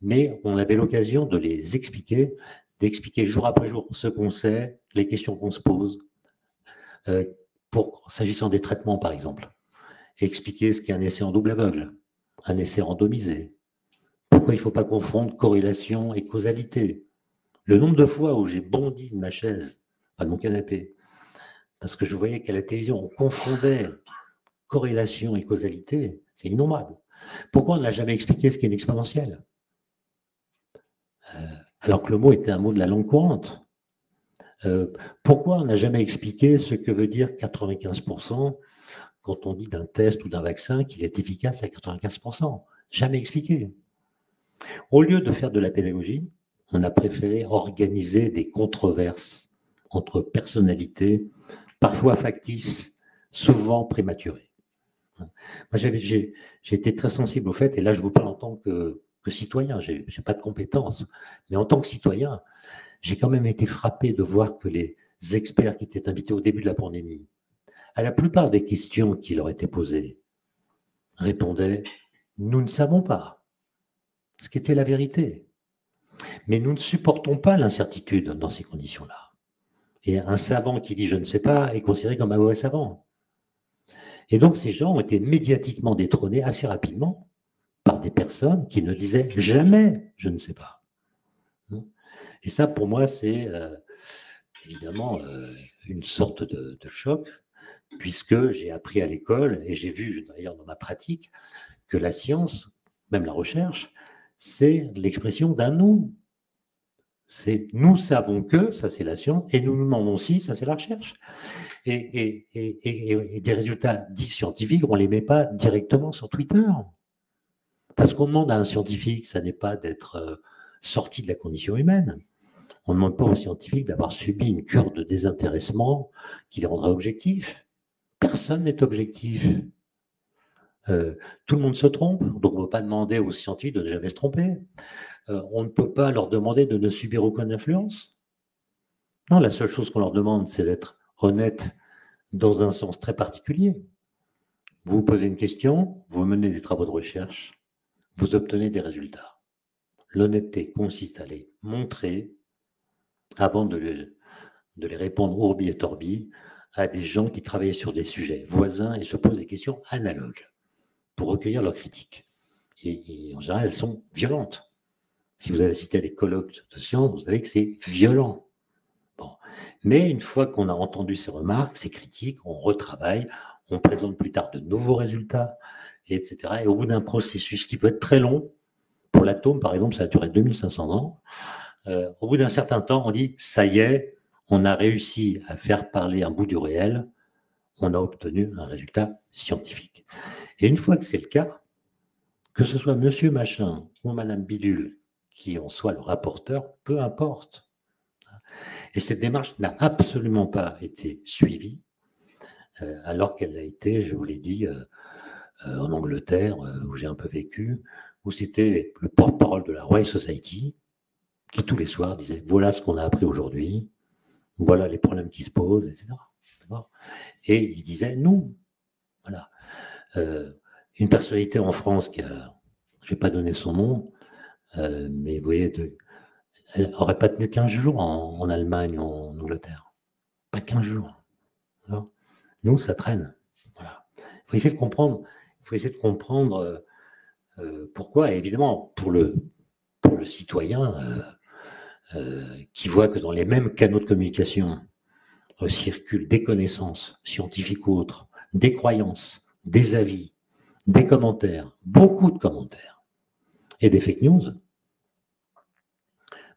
mais on avait l'occasion de les expliquer, d'expliquer jour après jour ce qu'on sait, les questions qu'on se pose, s'agissant des traitements par exemple, expliquer ce qu'est un essai en double aveugle, un essai randomisé, pourquoi il ne faut pas confondre corrélation et causalité. Le nombre de fois où j'ai bondi de ma chaise, de mon canapé, parce que je voyais qu'à la télévision, on confondait corrélation et causalité, c'est innommable. Pourquoi on n'a jamais expliqué ce qu'est une exponentielle alors que le mot était un mot de la langue courante? Pourquoi on n'a jamais expliqué ce que veut dire 95% quand on dit d'un test ou d'un vaccin qu'il est efficace à 95%? Jamais expliqué. Au lieu de faire de la pédagogie, on a préféré organiser des controverses entre personnalités, parfois factices, souvent prématurées. Moi, j'ai été très sensible au fait, et là je vous parle en tant que citoyen, je n'ai pas de compétences, mais en tant que citoyen, j'ai quand même été frappé de voir que les experts qui étaient invités au début de la pandémie, à la plupart des questions qui leur étaient posées, répondaient « Nous ne savons pas », ce qui était la vérité. Mais nous ne supportons pas l'incertitude dans ces conditions-là. Et un savant qui dit « je ne sais pas » est considéré comme un mauvais savant. Et donc ces gens ont été médiatiquement détrônés assez rapidement par des personnes qui ne disaient jamais « je ne sais pas ». Et ça, pour moi, c'est évidemment une sorte de choc, puisque j'ai appris à l'école, et j'ai vu d'ailleurs dans ma pratique, que la science, même la recherche, c'est l'expression d'un nous. C'est nous savons que, ça c'est la science, et nous nous demandons si, ça c'est la recherche. Et des résultats dits scientifiques, on ne les met pas directement sur Twitter. Parce qu'on demande à un scientifique, ça n'est pas d'être sorti de la condition humaine. On ne demande pas aux scientifiques d'avoir subi une cure de désintéressement qui les rendra objectifs. Personne n'est objectif. Tout le monde se trompe, donc on ne peut pas demander aux scientifiques de ne jamais se tromper. On ne peut pas leur demander de ne subir aucune influence. Non, la seule chose qu'on leur demande, c'est d'être honnête dans un sens très particulier. Vous posez une question, vous menez des travaux de recherche, vous obtenez des résultats. L'honnêteté consiste à les montrer avant de les répondre orbi et torbi à des gens qui travaillent sur des sujets voisins et se posent des questions analogues pour recueillir leurs critiques. Et en général, elles sont violentes. Si vous avez assisté à des colloques de sciences, vous savez que c'est violent. Bon. Mais une fois qu'on a entendu ces remarques, ces critiques, on retravaille, on présente plus tard de nouveaux résultats, etc. Et au bout d'un processus qui peut être très long, pour l'atome, par exemple, ça a duré 2500 ans, au bout d'un certain temps, on dit, ça y est, on a réussi à faire parler un bout du réel, on a obtenu un résultat scientifique. Et une fois que c'est le cas, que ce soit monsieur machin ou madame bidule qui en soit le rapporteur, peu importe. Et cette démarche n'a absolument pas été suivie, alors qu'elle a été, je vous l'ai dit, en Angleterre, où j'ai un peu vécu, où c'était le porte-parole de la Royal Society, qui tous les soirs disait, voilà ce qu'on a appris aujourd'hui, voilà les problèmes qui se posent, etc. Et il disait, nous, voilà. Une personnalité en France qui a, je ne vais pas donner son nom, mais vous voyez, elle n'aurait pas tenu 15 jours en Allemagne ou en Angleterre. Pas 15 jours. Non. Nous, ça traîne. Voilà. Il faut essayer de comprendre, pourquoi. Et évidemment, pour le citoyen qui voit que dans les mêmes canaux de communication circulent des connaissances scientifiques ou autres, des croyances, des avis, des commentaires, beaucoup de commentaires, et des fake news,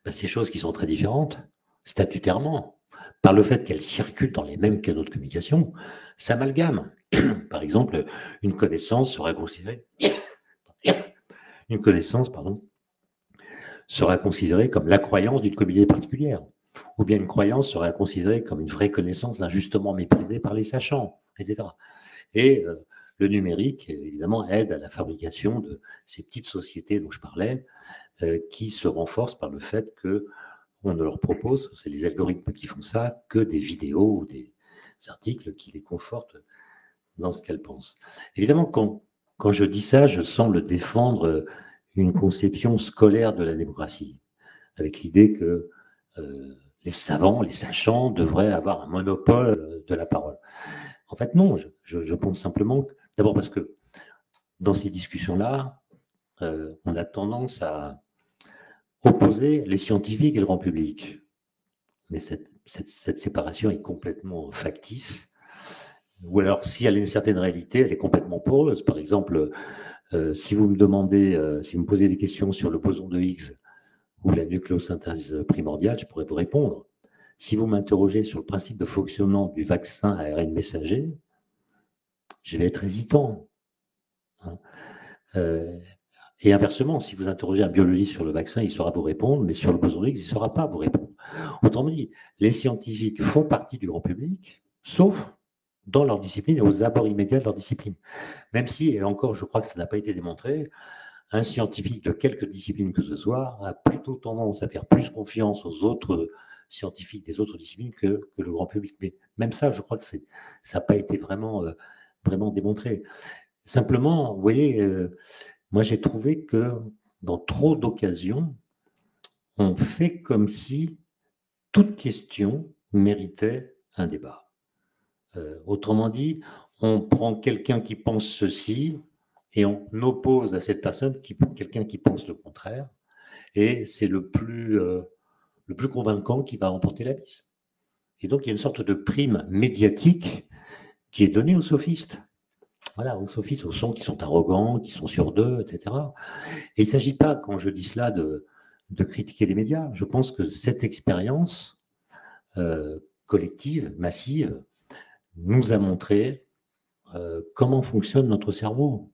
ben, ces choses qui sont très différentes, statutairement, par le fait qu'elles circulent dans les mêmes canaux de communication, s'amalgament. Par exemple, une connaissance sera considérée comme la croyance d'une communauté particulière, ou bien une croyance sera considérée comme une vraie connaissance injustement méprisée par les sachants, etc. Et le numérique, évidemment, aide à la fabrication de ces petites sociétés dont je parlais, qui se renforcent par le fait qu'on ne leur propose, c'est les algorithmes qui font ça, que des vidéos ou des articles qui les confortent dans ce qu'elle pense. Évidemment, quand je dis ça, je semble défendre une conception scolaire de la démocratie, avec l'idée que les savants, les sachants devraient avoir un monopole de la parole. En fait, non, je pense simplement que, d'abord parce que dans ces discussions-là, on a tendance à opposer les scientifiques et le grand public. Mais cette séparation est complètement factice. Ou alors, si elle a une certaine réalité, elle est complètement poreuse. Par exemple, si vous me demandez, si vous me posez des questions sur le boson de Higgs ou la nucléosynthèse primordiale, je pourrais vous répondre. Si vous m'interrogez sur le principe de fonctionnement du vaccin ARN messager, je vais être hésitant. Hein. Et inversement, si vous interrogez un biologiste sur le vaccin, il saura vous répondre, mais sur le boson de Higgs, il ne saura pas vous répondre. Autrement dit, les scientifiques font partie du grand public, sauf dans leur discipline et aux abords immédiats de leur discipline. Même si, et encore, je crois que ça n'a pas été démontré, un scientifique de quelque discipline que ce soit a plutôt tendance à faire plus confiance aux autres scientifiques des autres disciplines que le grand public. Mais même ça, je crois que ça n'a pas été vraiment démontré. Simplement, vous voyez, moi j'ai trouvé que dans trop d'occasions, on fait comme si toute question méritait un débat. Autrement dit, on prend quelqu'un qui pense ceci et on oppose à cette personne quelqu'un qui pense le contraire, et c'est le plus convaincant qui va remporter la mise. Et donc, il y a une sorte de prime médiatique qui est donnée aux sophistes. Voilà, aux sophistes, aux gens qui sont arrogants, qui sont sûrs d'eux, etc. Et il ne s'agit pas, quand je dis cela, de critiquer les médias. Je pense que cette expérience collective, massive, nous a montré comment fonctionne notre cerveau.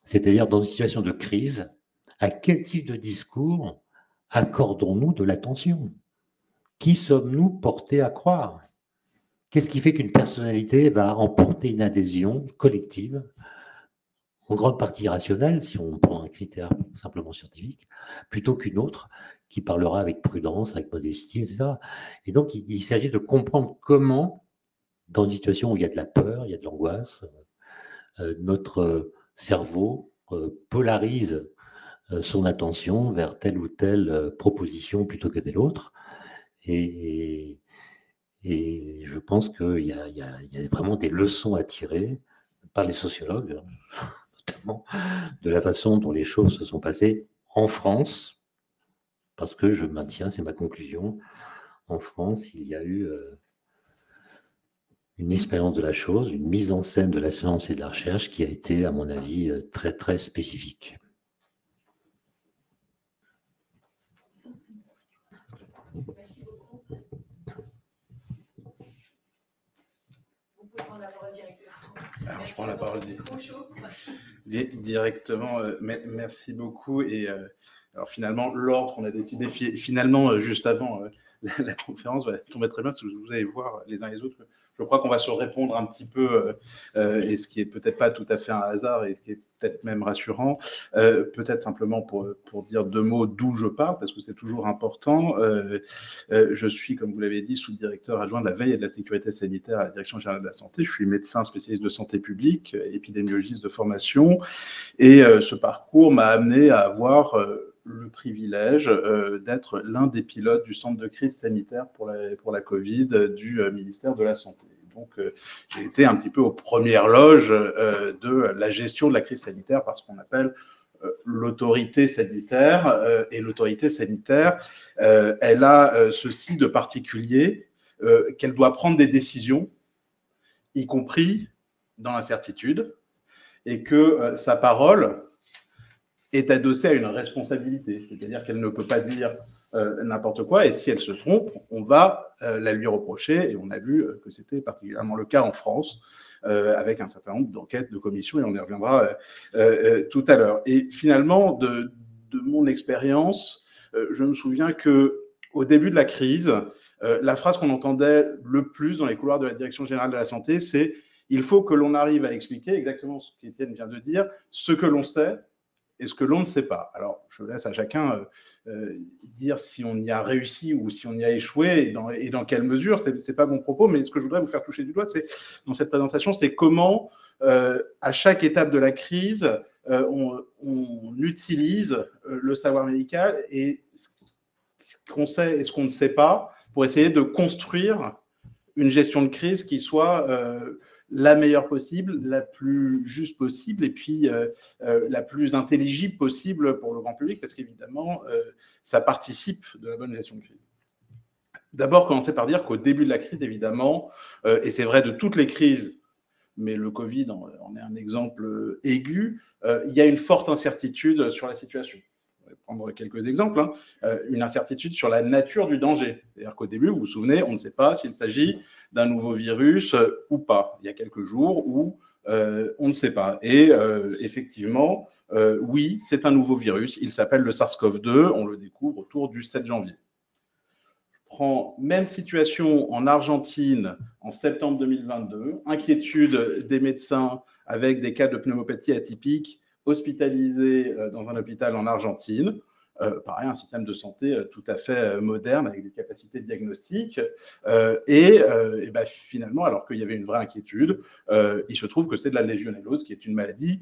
C'est-à-dire, dans une situation de crise, à quel type de discours accordons-nous de l'attention? Qui sommes-nous portés à croire? Qu'est-ce qui fait qu'une personnalité va emporter une adhésion collective, en grande partie irrationnelle, si on prend un critère simplement scientifique, plutôt qu'une autre qui parlera avec prudence, avec modestie, etc. Et donc, il s'agit de comprendre comment, dans une situation où il y a de la peur, il y a de l'angoisse, notre cerveau polarise son attention vers telle ou telle proposition plutôt que telle autre. Et je pense qu'il y a vraiment des leçons à tirer par les sociologues, notamment de la façon dont les choses se sont passées en France, parce que je maintiens, c'est ma conclusion, en France, il y a eu une expérience de la chose, une mise en scène de la science et de la recherche qui a été, à mon avis, très, très spécifique. Merci beaucoup. Vous pouvez prendre la parole directement. Alors, je prends la parole directement. Merci beaucoup. Et alors finalement, l'ordre qu'on a décidé finalement juste avant la conférence va tomber très bien parce que vous allez voir les uns les autres. Je crois qu'on va se répondre un petit peu, et ce qui est peut-être pas tout à fait un hasard et ce qui est peut-être même rassurant, peut-être simplement pour dire deux mots d'où je parle, parce que c'est toujours important. Je suis, comme vous l'avez dit, sous-directeur adjoint de la veille et de la sécurité sanitaire à la Direction générale de la santé. Je suis médecin spécialiste de santé publique, épidémiologiste de formation, et ce parcours m'a amené à avoir le privilège d'être l'un des pilotes du centre de crise sanitaire pour la Covid du ministère de la Santé. Donc, j'ai été un petit peu aux premières loges de la gestion de la crise sanitaire par ce qu'on appelle l'autorité sanitaire. Et l'autorité sanitaire, elle a ceci de particulier qu'elle doit prendre des décisions, y compris dans l'incertitude, et que sa parole est adossée à une responsabilité, c'est-à-dire qu'elle ne peut pas dire n'importe quoi, et si elle se trompe, on va la lui reprocher, et on a vu que c'était particulièrement le cas en France, avec un certain nombre d'enquêtes, de commissions, et on y reviendra tout à l'heure. Et finalement, de mon expérience, je me souviens qu'au début de la crise, la phrase qu'on entendait le plus dans les couloirs de la Direction générale de la santé, c'est « il faut que l'on arrive à expliquer exactement ce qu'Étienne vient de dire, ce que l'on sait, et ce que l'on ne sait pas. » Alors, je laisse à chacun dire si on y a réussi ou si on y a échoué et dans quelle mesure, c'est pas mon propos, mais ce que je voudrais vous faire toucher du doigt, c'est dans cette présentation, c'est comment à chaque étape de la crise, on utilise le savoir médical et ce qu'on sait et ce qu'on ne sait pas pour essayer de construire une gestion de crise qui soit la meilleure possible, la plus juste possible et puis la plus intelligible possible pour le grand public, parce qu'évidemment, ça participe de la bonne gestion de crise. D'abord, commencer par dire qu'au début de la crise, évidemment, et c'est vrai de toutes les crises, mais le Covid en est un exemple aigu, il y a une forte incertitude sur la situation. Je vais prendre quelques exemples. Une incertitude sur la nature du danger. C'est-à-dire qu'au début, vous vous souvenez, on ne sait pas s'il s'agit d'un nouveau virus ou pas. Il y a quelques jours où on ne sait pas. Et effectivement, oui, c'est un nouveau virus. Il s'appelle le SARS-CoV-2. On le découvre autour du 7 janvier. Je prends même situation en Argentine en septembre 2022. Inquiétude des médecins avec des cas de pneumopathie atypique hospitalisés dans un hôpital en Argentine. Pareil, un système de santé tout à fait moderne avec des capacités diagnostiques. Finalement, alors qu'il y avait une vraie inquiétude, il se trouve que c'est de la légionellose, qui est une maladie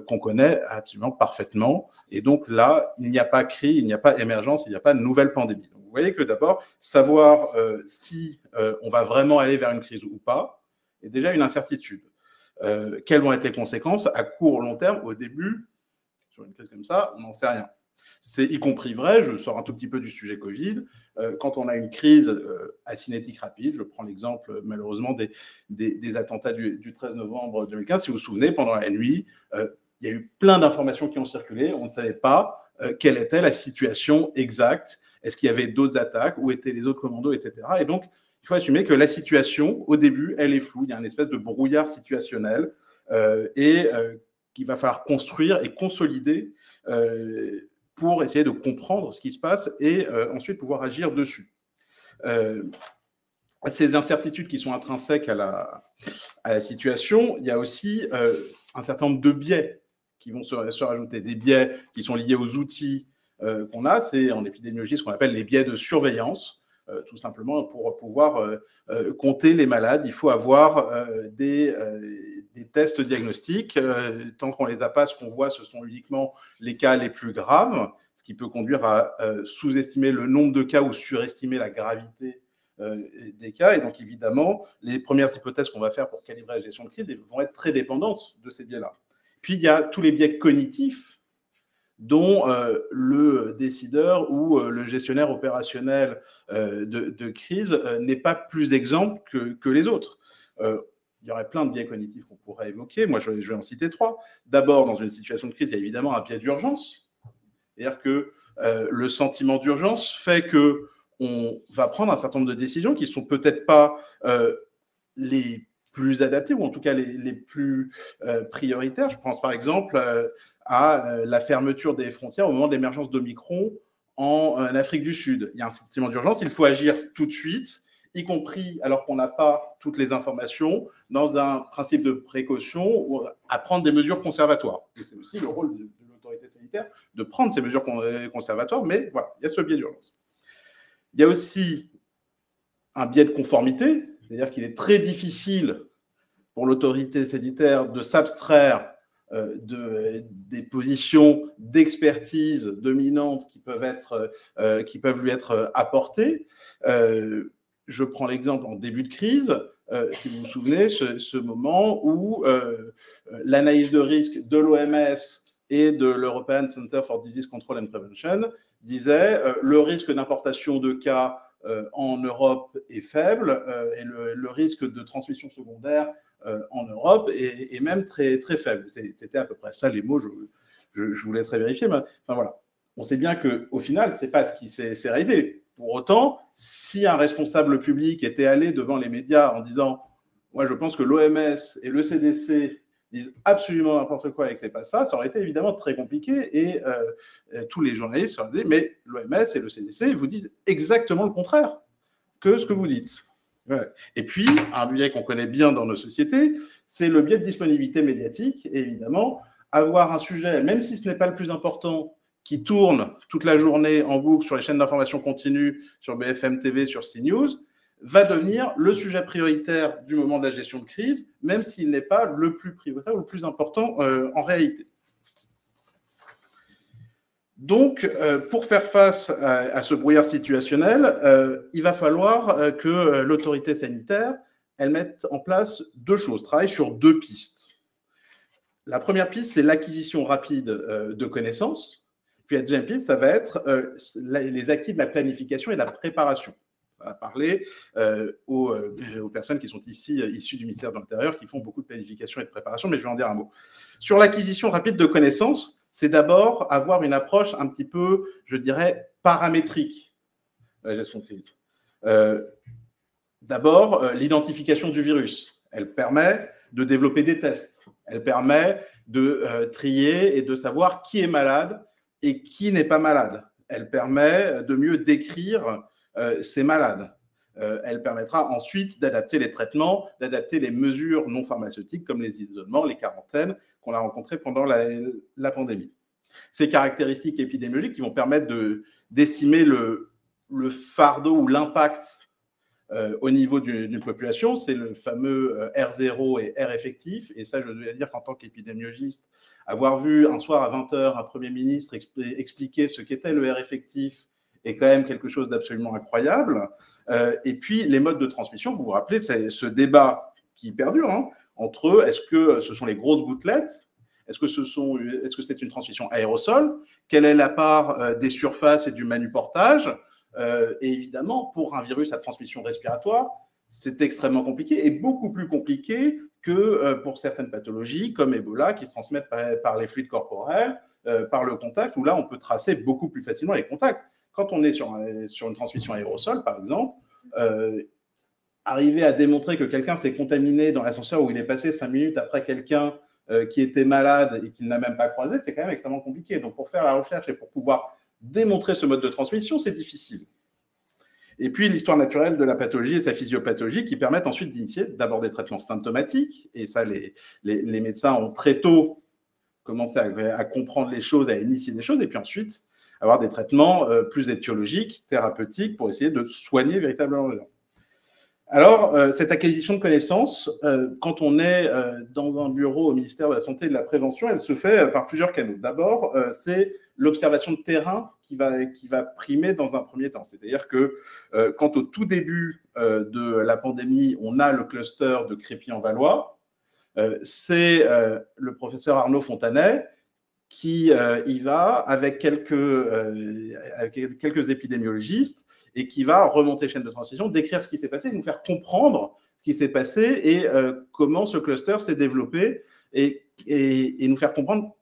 qu'on connaît absolument parfaitement. Et donc là, il n'y a pas crise, il n'y a pas émergence, il n'y a pas de nouvelle pandémie. Donc, vous voyez que d'abord, savoir si on va vraiment aller vers une crise ou pas est déjà une incertitude. Quelles vont être les conséquences à court ou long terme? Au début, sur une crise comme ça, on n'en sait rien. C'est y compris vrai, je sors un tout petit peu du sujet Covid, quand on a une crise asynétique rapide, je prends l'exemple malheureusement des attentats du 13 novembre 2015, si vous vous souvenez, pendant la nuit, il y a eu plein d'informations qui ont circulé, on ne savait pas quelle était la situation exacte, est-ce qu'il y avait d'autres attaques, où étaient les autres commandos, etc. Et donc, il faut assumer que la situation, au début, elle est floue, il y a une espèce de brouillard situationnel qu'il va falloir construire et consolider pour essayer de comprendre ce qui se passe et ensuite pouvoir agir dessus. Ces incertitudes qui sont intrinsèques à la situation, il y a aussi un certain nombre de biais qui vont se rajouter, des biais qui sont liés aux outils qu'on a, c'est en épidémiologie ce qu'on appelle les biais de surveillance. Tout simplement, pour pouvoir compter les malades, il faut avoir des tests diagnostiques. Tant qu'on ne les a pas, ce qu'on voit, ce sont uniquement les cas les plus graves, ce qui peut conduire à sous-estimer le nombre de cas ou surestimer la gravité des cas. Et donc, évidemment, les premières hypothèses qu'on va faire pour calibrer la gestion de crise vont être très dépendantes de ces biais-là. Puis, il y a tous les biais cognitifs dont le décideur ou le gestionnaire opérationnel de crise n'est pas plus exempt que les autres. Il y aurait plein de biais cognitifs qu'on pourrait évoquer. Moi, je vais en citer 3. D'abord, dans une situation de crise, il y a évidemment un biais d'urgence. C'est-à-dire que le sentiment d'urgence fait qu'on va prendre un certain nombre de décisions qui ne sont peut-être pas les plus adaptées, ou en tout cas les plus prioritaires. Je pense par exemple à la fermeture des frontières au moment de l'émergence d'Omicron en Afrique du Sud. Il y a un sentiment d'urgence, il faut agir tout de suite, y compris alors qu'on n'a pas toutes les informations, dans un principe de précaution, ou à prendre des mesures conservatoires. Et c'est aussi le rôle de l'autorité sanitaire de prendre ces mesures conservatoires, mais voilà, il y a ce biais d'urgence. Il y a aussi un biais de conformité, c'est-à-dire qu'il est très difficile pour l'autorité sanitaire de s'abstraire des positions d'expertise dominantes qui peuvent lui être apportées. Je prends l'exemple en début de crise, si vous vous souvenez, ce moment où l'analyse de risque de l'OMS et de l'European Center for Disease Control and Prevention disait le risque d'importation de cas en Europe est faible et le risque de transmission secondaire en Europe est même très, très faible. C'était à peu près ça les mots, je vous laisserai vérifier. Mais, enfin, voilà. On sait bien qu'au final, ce n'est pas ce qui s'est réalisé. Pour autant, si un responsable public était allé devant les médias en disant « Moi, je pense que l'OMS et le CDC disent absolument n'importe quoi et que ce n'est pas ça », ça aurait été évidemment très compliqué et tous les journalistes auraient dit « Mais l'OMS et le CDC vous disent exactement le contraire que ce que vous dites ». Ouais. Et puis, un biais qu'on connaît bien dans nos sociétés, c'est le biais de disponibilité médiatique. Et évidemment, avoir un sujet, même si ce n'est pas le plus important, qui tourne toute la journée en boucle sur les chaînes d'information continue, sur BFM TV, sur CNews, va devenir le sujet prioritaire du moment de la gestion de crise, même s'il n'est pas le plus prioritaire ou le plus important en réalité. Donc, pour faire face à ce brouillard situationnel, il va falloir que l'autorité sanitaire, elle mette en place deux choses, travaille sur deux pistes. La première piste, c'est l'acquisition rapide de connaissances. Puis la deuxième piste, ça va être les acquis de la planification et de la préparation. On va parler aux personnes qui sont ici issues du ministère de l'Intérieur, qui font beaucoup de planification et de préparation, mais je vais en dire un mot. Sur l'acquisition rapide de connaissances, c'est d'abord avoir une approche un petit peu, je dirais, paramétrique de la gestion de crise. D'abord, l'identification du virus. Elle permet de développer des tests. Elle permet de trier et de savoir qui est malade et qui n'est pas malade. Elle permet de mieux décrire ces malades. Elle permettra ensuite d'adapter les traitements, d'adapter les mesures non pharmaceutiques comme les isolements, les quarantaines qu'on a rencontrées pendant la pandémie. Ces caractéristiques épidémiologiques qui vont permettre d'estimer le fardeau ou l'impact au niveau d'une population, c'est le fameux R0 et R effectif. Et ça, je dois dire qu'en tant qu'épidémiologiste, avoir vu un soir à 20h un Premier ministre expliquer ce qu'était le R effectif est quand même quelque chose d'absolument incroyable. Et puis, les modes de transmission, vous vous rappelez, c'est ce débat qui perdure entre est-ce que ce sont les grosses gouttelettes, est-ce que c'est une transmission aérosol, quelle est la part des surfaces et du manuportage. Et évidemment, pour un virus à transmission respiratoire, c'est extrêmement compliqué et beaucoup plus compliqué que pour certaines pathologies comme Ebola qui se transmettent par les fluides corporels, par le contact, où là, on peut tracer beaucoup plus facilement les contacts. Quand on est sur une transmission aérosol, par exemple, arriver à démontrer que quelqu'un s'est contaminé dans l'ascenseur où il est passé 5 minutes après quelqu'un qui était malade et qu'il n'a même pas croisé, c'est quand même extrêmement compliqué. Donc, pour faire la recherche et pour pouvoir démontrer ce mode de transmission, c'est difficile. Et puis, l'histoire naturelle de la pathologie et sa physiopathologie qui permettent ensuite d'initier d'abord des traitements symptomatiques. Et ça, les médecins ont très tôt commencé à comprendre les choses, à initier des choses. Et puis ensuite, avoir des traitements plus étiologiques, thérapeutiques, pour essayer de soigner véritablement les gens. Alors, cette acquisition de connaissances, quand on est dans un bureau au ministère de la Santé et de la Prévention, elle se fait par plusieurs canaux. D'abord, c'est l'observation de terrain qui va primer dans un premier temps. C'est-à-dire que quand au tout début de la pandémie, on a le cluster de Crépy-en-Valois, c'est le professeur Arnaud Fontanet qui y va avec quelques épidémiologistes et qui va remonter chaîne de transmission, décrire ce qui s'est passé, nous faire comprendre ce qui s'est passé et comment ce cluster s'est développé et nous faire comprendre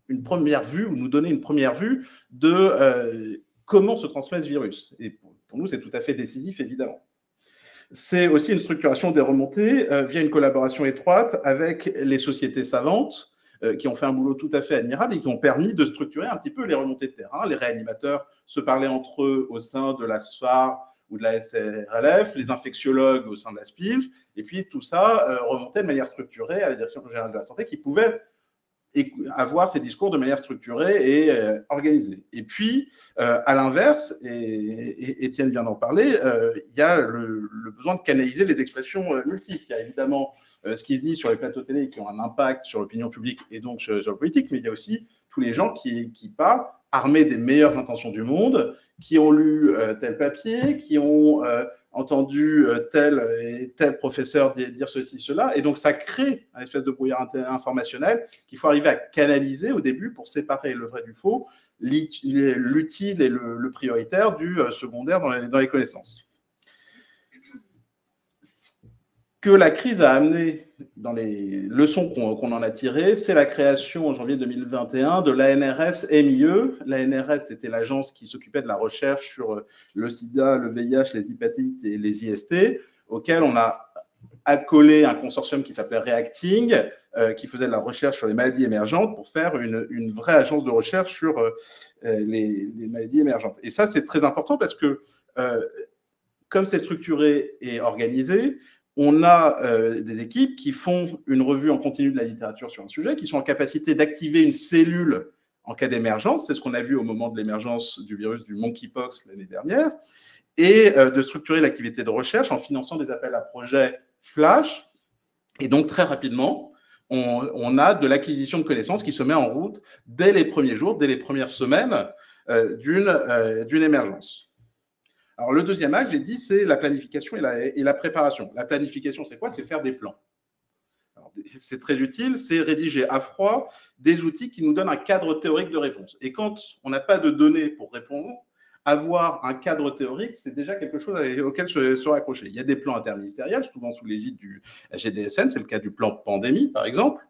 une première vue, ou nous donner une première vue de comment se transmet ce virus. Et pour nous, c'est tout à fait décisif, évidemment. C'est aussi une structuration des remontées via une collaboration étroite avec les sociétés savantes qui ont fait un boulot tout à fait admirable et qui ont permis de structurer un petit peu les remontées de terrain. Les réanimateurs se parlaient entre eux au sein de la SFAR ou de la SRLF, les infectiologues au sein de la SPIV, et puis tout ça remontait de manière structurée à la Direction générale de la santé qui pouvait avoir ces discours de manière structurée et organisée. Et puis, à l'inverse, et Étienne vient d'en parler, il y a le besoin de canaliser les expressions multiples. Il y a évidemment ce qui se dit sur les plateaux télé qui ont un impact sur l'opinion publique et donc sur le politique, mais il y a aussi tous les gens qui parlent armés des meilleures intentions du monde, qui ont lu tel papier, qui ont entendu tel et tel professeur dire ceci, cela, et donc ça crée un espèce de brouillard informationnel qu'il faut arriver à canaliser au début pour séparer le vrai du faux, l'utile et le prioritaire du secondaire dans les connaissances. Que la crise a amené dans les leçons qu'on en a tirées, c'est la création en janvier 2021 de l'ANRS-MIE. L'ANRS, c'était l'agence qui s'occupait de la recherche sur le sida, le VIH, les hépatites et les IST, auquel on a accolé un consortium qui s'appelait Reacting, qui faisait de la recherche sur les maladies émergentes pour faire une vraie agence de recherche sur les maladies émergentes. Et ça, c'est très important parce que, comme c'est structuré et organisé, on a des équipes qui font une revue en continu de la littérature sur un sujet, qui sont en capacité d'activer une cellule en cas d'émergence, c'est ce qu'on a vu au moment de l'émergence du virus du monkeypox l'année dernière, et de structurer l'activité de recherche en finançant des appels à projets flash. Et donc, très rapidement, on a de l'acquisition de connaissances qui se met en route dès les premiers jours, dès les premières semaines d'une émergence. Alors, le deuxième axe, j'ai dit, c'est la planification et la préparation. La planification, c'est quoi? C'est faire des plans. C'est très utile, c'est rédiger à froid des outils qui nous donnent un cadre théorique de réponse. Et quand on n'a pas de données pour répondre, avoir un cadre théorique, c'est déjà quelque chose auquel se raccrocher. Il y a des plans interministériels, souvent sous l'égide du GDSN, c'est le cas du plan pandémie, par exemple,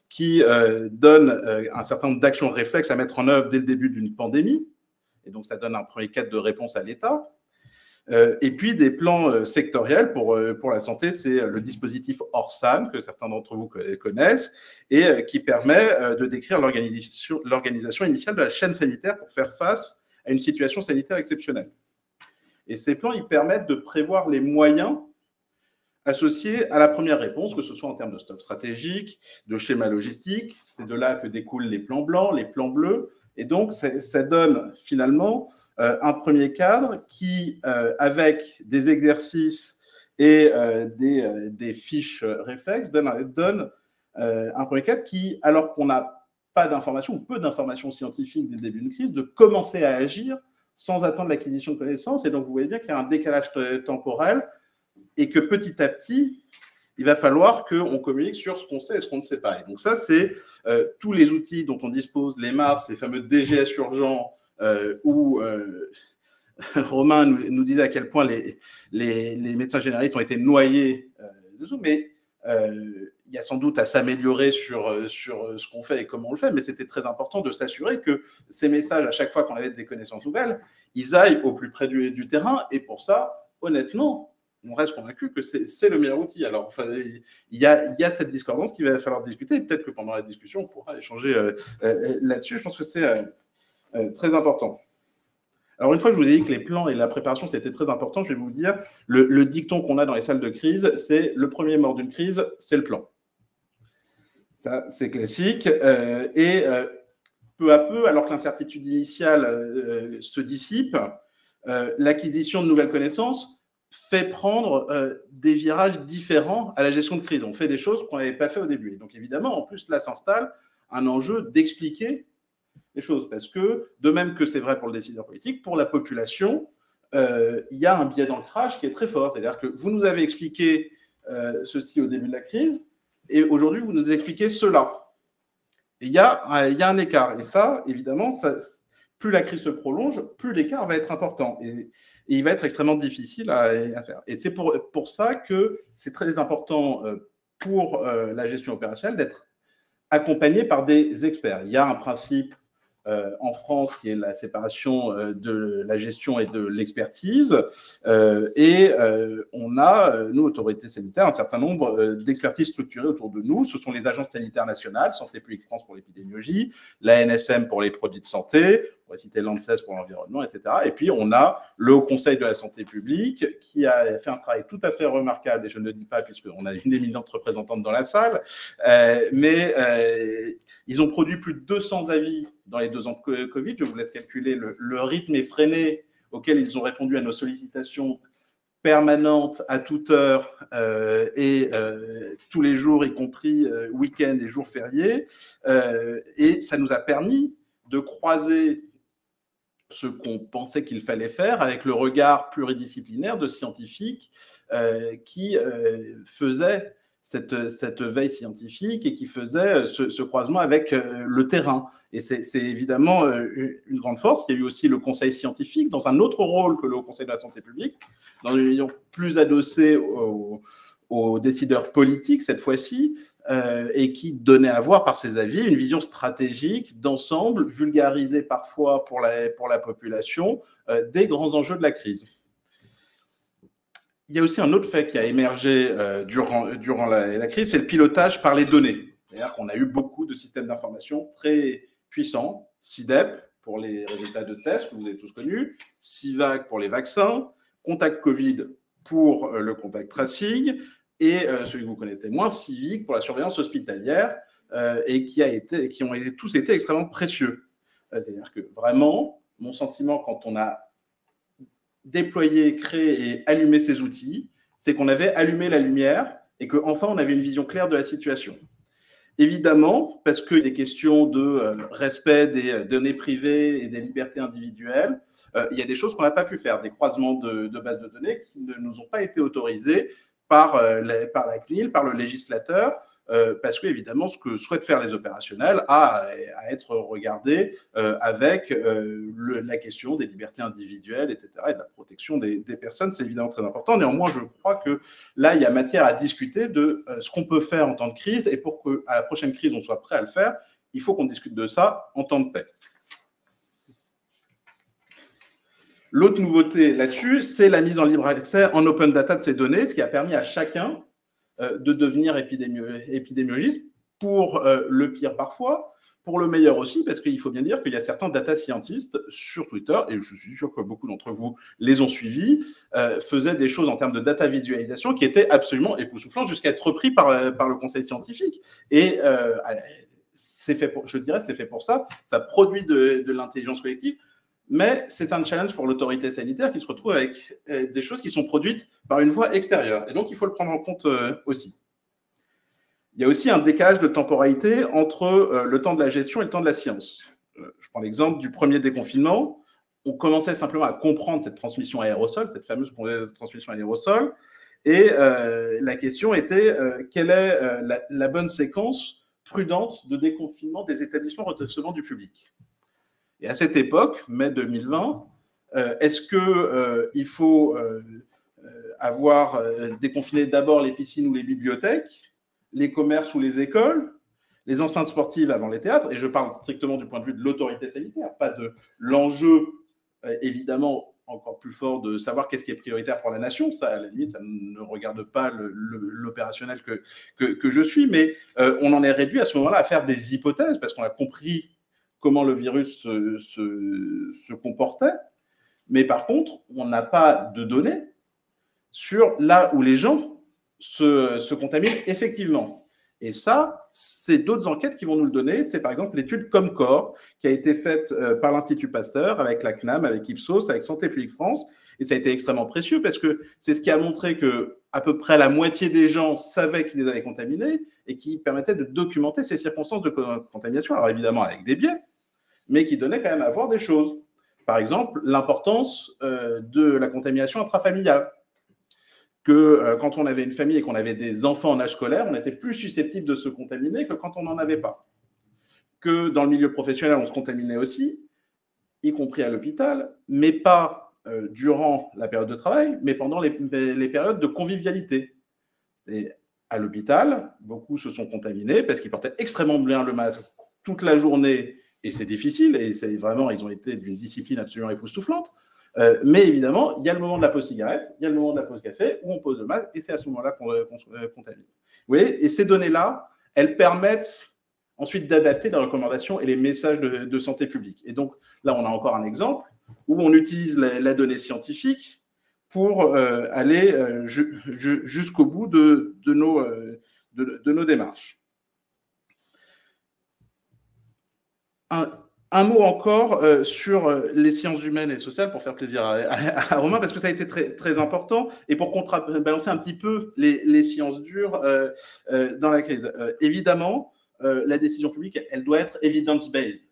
qui donne un certain nombre d'actions réflexes à mettre en œuvre dès le début d'une pandémie. Et donc, ça donne un premier cadre de réponse à l'État. Et puis, des plans sectoriels pour la santé, c'est le dispositif ORSAN, que certains d'entre vous connaissent, et qui permet de décrire l'organisation initiale de la chaîne sanitaire pour faire face à une situation sanitaire exceptionnelle. Et ces plans, ils permettent de prévoir les moyens associés à la première réponse, que ce soit en termes de stock stratégique, de schéma logistique. C'est de là que découlent les plans blancs, les plans bleus. Et donc, ça donne finalement un premier cadre qui, avec des exercices et des fiches réflexes, donne un premier cadre qui, alors qu'on n'a pas d'informations ou peu d'informations scientifiques dès le début d'une crise, de commencer à agir sans attendre l'acquisition de connaissances. Et donc, vous voyez bien qu'il y a un décalage temporel et que petit à petit, il va falloir qu'on communique sur ce qu'on sait et ce qu'on ne sait pas. Et donc ça, c'est tous les outils dont on dispose, les MARS, les fameux DGS urgents, où Romain nous disait à quel point les médecins généralistes ont été noyés dessous, mais il y a sans doute à s'améliorer sur ce qu'on fait et comment on le fait, mais c'était très important de s'assurer que ces messages, à chaque fois qu'on avait des connaissances nouvelles, ils aillent au plus près du terrain. Et pour ça, honnêtement, on reste convaincu que c'est le meilleur outil. Alors, enfin, il y a cette discordance qu'il va falloir discuter. Et peut-être que pendant la discussion, on pourra échanger là-dessus. Je pense que c'est très important. Alors, une fois que je vous ai dit que les plans et la préparation, c'était très important, je vais vous dire, le dicton qu'on a dans les salles de crise, c'est le premier mort d'une crise, c'est le plan. Ça, c'est classique. Peu à peu, alors que l'incertitude initiale se dissipe, l'acquisition de nouvelles connaissances fait prendre des virages différents à la gestion de crise. On fait des choses qu'on n'avait pas fait au début. Et donc, évidemment, en plus, là s'installe un enjeu d'expliquer les choses. Parce que, de même que c'est vrai pour le décideur politique, pour la population, il y a un biais d'ancrage qui est très fort. C'est-à-dire que vous nous avez expliqué ceci au début de la crise, et aujourd'hui, vous nous expliquez cela. Et il y a un écart. Et ça, évidemment, plus la crise se prolonge, plus l'écart va être important. Et il va être extrêmement difficile à faire. Et c'est pour ça que c'est très important pour la gestion opérationnelle d'être accompagné par des experts. Il y a un principe en France qui est la séparation de la gestion et de l'expertise. On a, nous, autorités sanitaires, un certain nombre d'expertises structurées autour de nous. Ce sont les agences sanitaires nationales, Santé publique France pour l'épidémiologie, l'ANSM pour les produits de santé, on va citer l'ANSES pour l'environnement, etc. Et puis, on a le Haut Conseil de la santé publique qui a fait un travail tout à fait remarquable, et je ne le dis pas puisqu'on a une éminente représentante dans la salle, mais ils ont produit plus de 200 avis dans les 2 ans de Covid. Je vous laisse calculer le rythme effréné auquel ils ont répondu à nos sollicitations permanentes à toute heure et tous les jours, y compris week-ends et jours fériés. Et ça nous a permis de croiser ce qu'on pensait qu'il fallait faire avec le regard pluridisciplinaire de scientifiques qui faisaient cette veille scientifique et qui faisait ce croisement avec le terrain. Et c'est évidemment une grande force. Il y a eu aussi le conseil scientifique dans un autre rôle que le Haut Conseil de la santé publique, dans une vision plus adossée aux décideurs politiques cette fois-ci, et qui donnait à voir par ses avis une vision stratégique d'ensemble, vulgarisée parfois pour la population, des grands enjeux de la crise. Il y a aussi un autre fait qui a émergé durant la crise, c'est le pilotage par les données. C'est-à-dire qu'on a eu beaucoup de systèmes d'information très puissants, CIDEP pour les résultats de tests, que vous avez tous connus, CIVAC pour les vaccins, Contact Covid pour le contact tracing, et celui que vous connaissez moins, Civic pour la surveillance hospitalière, et qui ont tous été extrêmement précieux. C'est-à-dire que vraiment, mon sentiment quand on a déployé, créé et allumé ces outils, c'est qu'on avait allumé la lumière et qu'enfin, on avait une vision claire de la situation. Évidemment, parce que des questions de respect des données privées et des libertés individuelles, il y a des choses qu'on n'a pas pu faire, des croisements de bases de données qui ne nous ont pas été autorisés par la CNIL, par le législateur, parce que, évidemment, ce que souhaitent faire les opérationnels a à être regardé avec la question des libertés individuelles, etc., et de la protection des personnes. C'est évidemment très important. Néanmoins, je crois que là, il y a matière à discuter de ce qu'on peut faire en temps de crise, et pour qu'à la prochaine crise, on soit prêt à le faire, il faut qu'on discute de ça en temps de paix. L'autre nouveauté là-dessus, c'est la mise en libre accès en open data de ces données, ce qui a permis à chacun de devenir épidémiologiste, pour le pire parfois, pour le meilleur aussi, parce qu'il faut bien dire qu'il y a certains data scientists sur Twitter, et je suis sûr que beaucoup d'entre vous les ont suivis, faisaient des choses en termes de data visualisation qui étaient absolument époustouflantes jusqu'à être repris par le conseil scientifique. Et c'est fait pour, je dirais, c'est fait pour ça. Ça produit de l'intelligence collective. Mais c'est un challenge pour l'autorité sanitaire qui se retrouve avec des choses qui sont produites par une voie extérieure. Et donc, il faut le prendre en compte aussi. Il y a aussi un décalage de temporalité entre le temps de la gestion et le temps de la science. Je prends l'exemple du premier déconfinement. On commençait simplement à comprendre cette transmission à aérosol, cette fameuse transmission à aérosol. Et la question était quelle est la bonne séquence prudente de déconfinement des établissements recevant du public. Et à cette époque, mai 2020, est-ce qu'il faut avoir déconfiné d'abord les piscines ou les bibliothèques, les commerces ou les écoles, les enceintes sportives avant les théâtres? Et je parle strictement du point de vue de l'autorité sanitaire, pas de l'enjeu, évidemment, encore plus fort de savoir qu'est-ce qui est prioritaire pour la nation. Ça, à la limite, ça ne regarde pas l'opérationnel que je suis, mais on en est réduit à ce moment-là à faire des hypothèses, parce qu'on a compris comment le virus se comportait, mais par contre, on n'a pas de données sur là où les gens se contaminent effectivement. Et ça, c'est d'autres enquêtes qui vont nous le donner. C'est par exemple l'étude Comcore qui a été faite par l'Institut Pasteur, avec la CNAM, avec Ipsos, avec Santé publique France, et ça a été extrêmement précieux parce que c'est ce qui a montré que à peu près la moitié des gens savaient qu'ils les avaient contaminés et qui permettait de documenter ces circonstances de contamination, alors évidemment avec des biais, mais qui donnait quand même à voir des choses. Par exemple, l'importance de la contamination intrafamiliale. Que quand on avait une famille et qu'on avait des enfants en âge scolaire, on était plus susceptible de se contaminer que quand on n'en avait pas. Que dans le milieu professionnel, on se contaminait aussi, y compris à l'hôpital, mais pas durant la période de travail, mais pendant les périodes de convivialité. Et à l'hôpital, beaucoup se sont contaminés parce qu'ils portaient extrêmement bien le masque toute la journée. Et c'est difficile, et c'est vraiment, ils ont été d'une discipline absolument époustouflante. Mais évidemment, il y a le moment de la pause cigarette, il y a le moment de la pause café, où on pose le masque, et c'est à ce moment-là qu'on se contamine. Vous voyez, et ces données-là, elles permettent ensuite d'adapter les recommandations et les messages de santé publique. Et donc, là, on a encore un exemple où on utilise la donnée scientifique pour aller jusqu'au bout de nos démarches. Un mot encore sur les sciences humaines et sociales, pour faire plaisir à Romain, parce que ça a été très, très important, et pour contrebalancer un petit peu les sciences dures dans la crise. Évidemment, la décision publique, elle doit être evidence-based.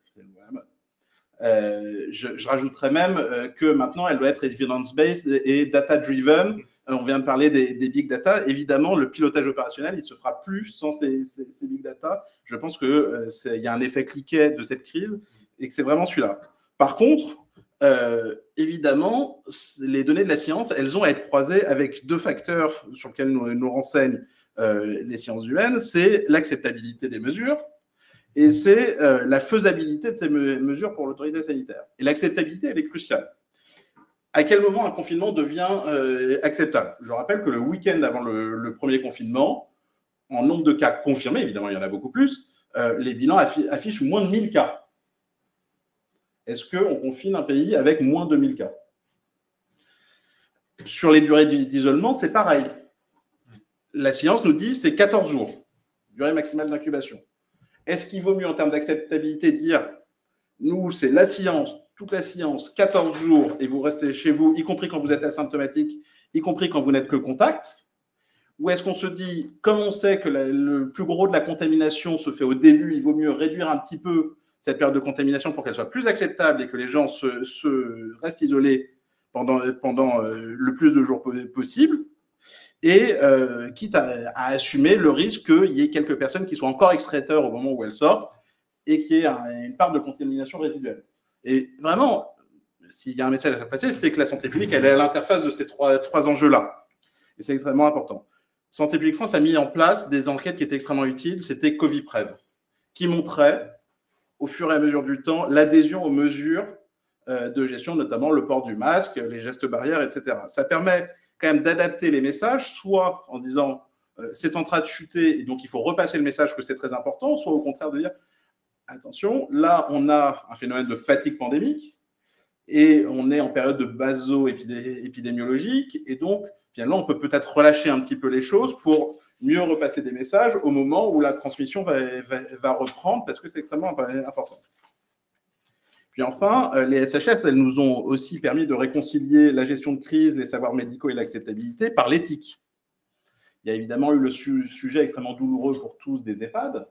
Je rajouterais même que maintenant, elle doit être evidence-based et data-driven. On vient de parler des big data. Évidemment, le pilotage opérationnel, il ne se fera plus sans ces big data. Je pense qu'il y a un effet cliquet de cette crise et que c'est vraiment celui-là. Par contre, évidemment, les données de la science, elles ont à être croisées avec deux facteurs sur lesquels nous renseignent les sciences humaines. C'est l'acceptabilité des mesures et c'est la faisabilité de ces mesures pour l'autorité sanitaire. Et l'acceptabilité, elle est cruciale. À quel moment un confinement devient acceptable? Je rappelle que le week-end avant le premier confinement, en nombre de cas confirmés, évidemment il y en a beaucoup plus, les bilans affichent moins de 1000 cas. Est-ce qu'on confine un pays avec moins de 1000 cas? Sur les durées d'isolement, c'est pareil. La science nous dit c'est 14 jours, durée maximale d'incubation. Est-ce qu'il vaut mieux en termes d'acceptabilité dire Nous, c'est la science, toute la science, 14 jours, et vous restez chez vous, y compris quand vous êtes asymptomatique, y compris quand vous n'êtes que contact? Ou est-ce qu'on se dit, comme on sait que le plus gros de la contamination se fait au début, il vaut mieux réduire un petit peu cette période de contamination pour qu'elle soit plus acceptable et que les gens restent isolés pendant le plus de jours possible, et quitte à assumer le risque qu'il y ait quelques personnes qui soient encore excréteurs au moment où elles sortent et qu'il y ait une part de contamination résiduelle. Et vraiment, s'il y a un message à passer, c'est que la santé publique, elle est à l'interface de ces trois enjeux-là. Et c'est extrêmement important. Santé publique France a mis en place des enquêtes qui étaient extrêmement utiles. C'était Coviprev, qui montrait, au fur et à mesure du temps, l'adhésion aux mesures de gestion, notamment le port du masque, les gestes barrières, etc. Ça permet quand même d'adapter les messages, soit en disant c'est en train de chuter, et donc il faut repasser le message que c'est très important, soit au contraire de dire attention, là on a un phénomène de fatigue pandémique, et on est en période de baso-épidémiologique, et donc finalement on peut peut-être relâcher un petit peu les choses pour mieux repasser des messages au moment où la transmission va reprendre, parce que c'est extrêmement important. Puis enfin, les SHS, elles nous ont aussi permis de réconcilier la gestion de crise, les savoirs médicaux et l'acceptabilité par l'éthique. Il y a évidemment eu le sujet extrêmement douloureux pour tous des EHPAD,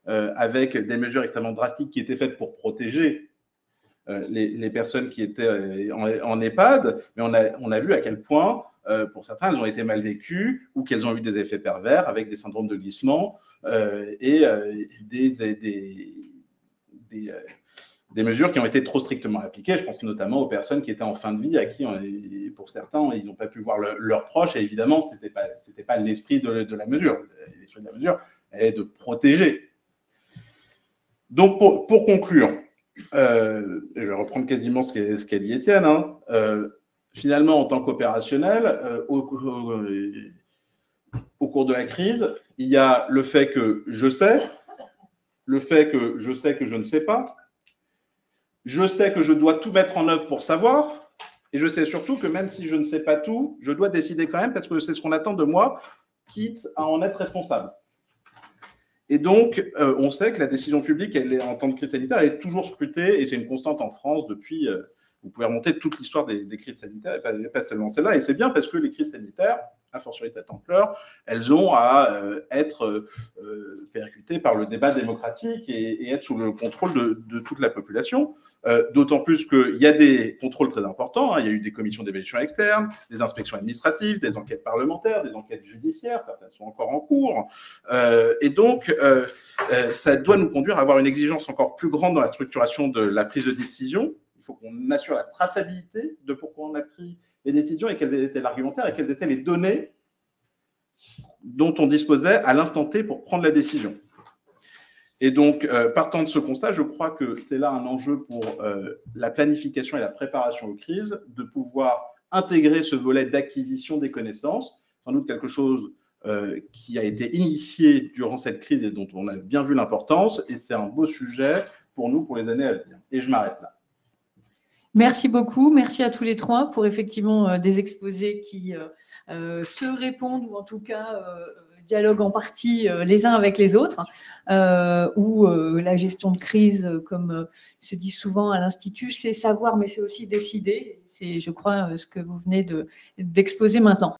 avec des mesures extrêmement drastiques qui étaient faites pour protéger les personnes qui étaient en EHPAD, mais on a vu à quel point, pour certains, elles ont été mal vécues ou qu'elles ont eu des effets pervers avec des syndromes de glissement et des mesures qui ont été trop strictement appliquées. Je pense notamment aux personnes qui étaient en fin de vie, à qui, pour certains, ils n'ont pas pu voir leurs proches. Et évidemment, ce n'était pas l'esprit de la mesure. L'esprit de la mesure est de protéger. Donc, pour conclure, je vais reprendre quasiment ce qu'a dit Étienne. Finalement, en tant qu'opérationnel, au cours de la crise, il y a le fait que je sais, le fait que je sais que je ne sais pas, je sais que je dois tout mettre en œuvre pour savoir, et je sais surtout que même si je ne sais pas tout, je dois décider quand même parce que c'est ce qu'on attend de moi, quitte à en être responsable. Et donc, on sait que la décision publique, en temps de crise sanitaire, elle est toujours scrutée, et c'est une constante en France depuis, vous pouvez remonter toute l'histoire des crises sanitaires, et pas seulement celle-là, et c'est bien parce que les crises sanitaires, à fortiori de cette ampleur, elles ont à être percutées par le débat démocratique et être sous le contrôle de toute la population. D'autant plus qu'il y a des contrôles très importants. Il y a eu des commissions d'évaluation externe, des inspections administratives, des enquêtes parlementaires, des enquêtes judiciaires, certaines sont encore en cours. Et donc, ça doit nous conduire à avoir une exigence encore plus grande dans la structuration de la prise de décision. Il faut qu'on assure la traçabilité de pourquoi on a pris les décisions et quels étaient l'argumentaire et quelles étaient les données dont on disposait à l'instant T pour prendre la décision. Et donc, partant de ce constat, je crois que c'est là un enjeu pour la planification et la préparation aux crises, de pouvoir intégrer ce volet d'acquisition des connaissances, sans doute quelque chose qui a été initié durant cette crise et dont on a bien vu l'importance, et c'est un beau sujet pour nous pour les années à venir. Et je m'arrête là. Merci beaucoup, merci à tous les trois pour effectivement des exposés qui se répondent ou en tout cas dialoguent en partie les uns avec les autres, où la gestion de crise, comme se dit souvent à l'Institut, c'est savoir mais c'est aussi décider. C'est, je crois, ce que vous venez d'exposer maintenant.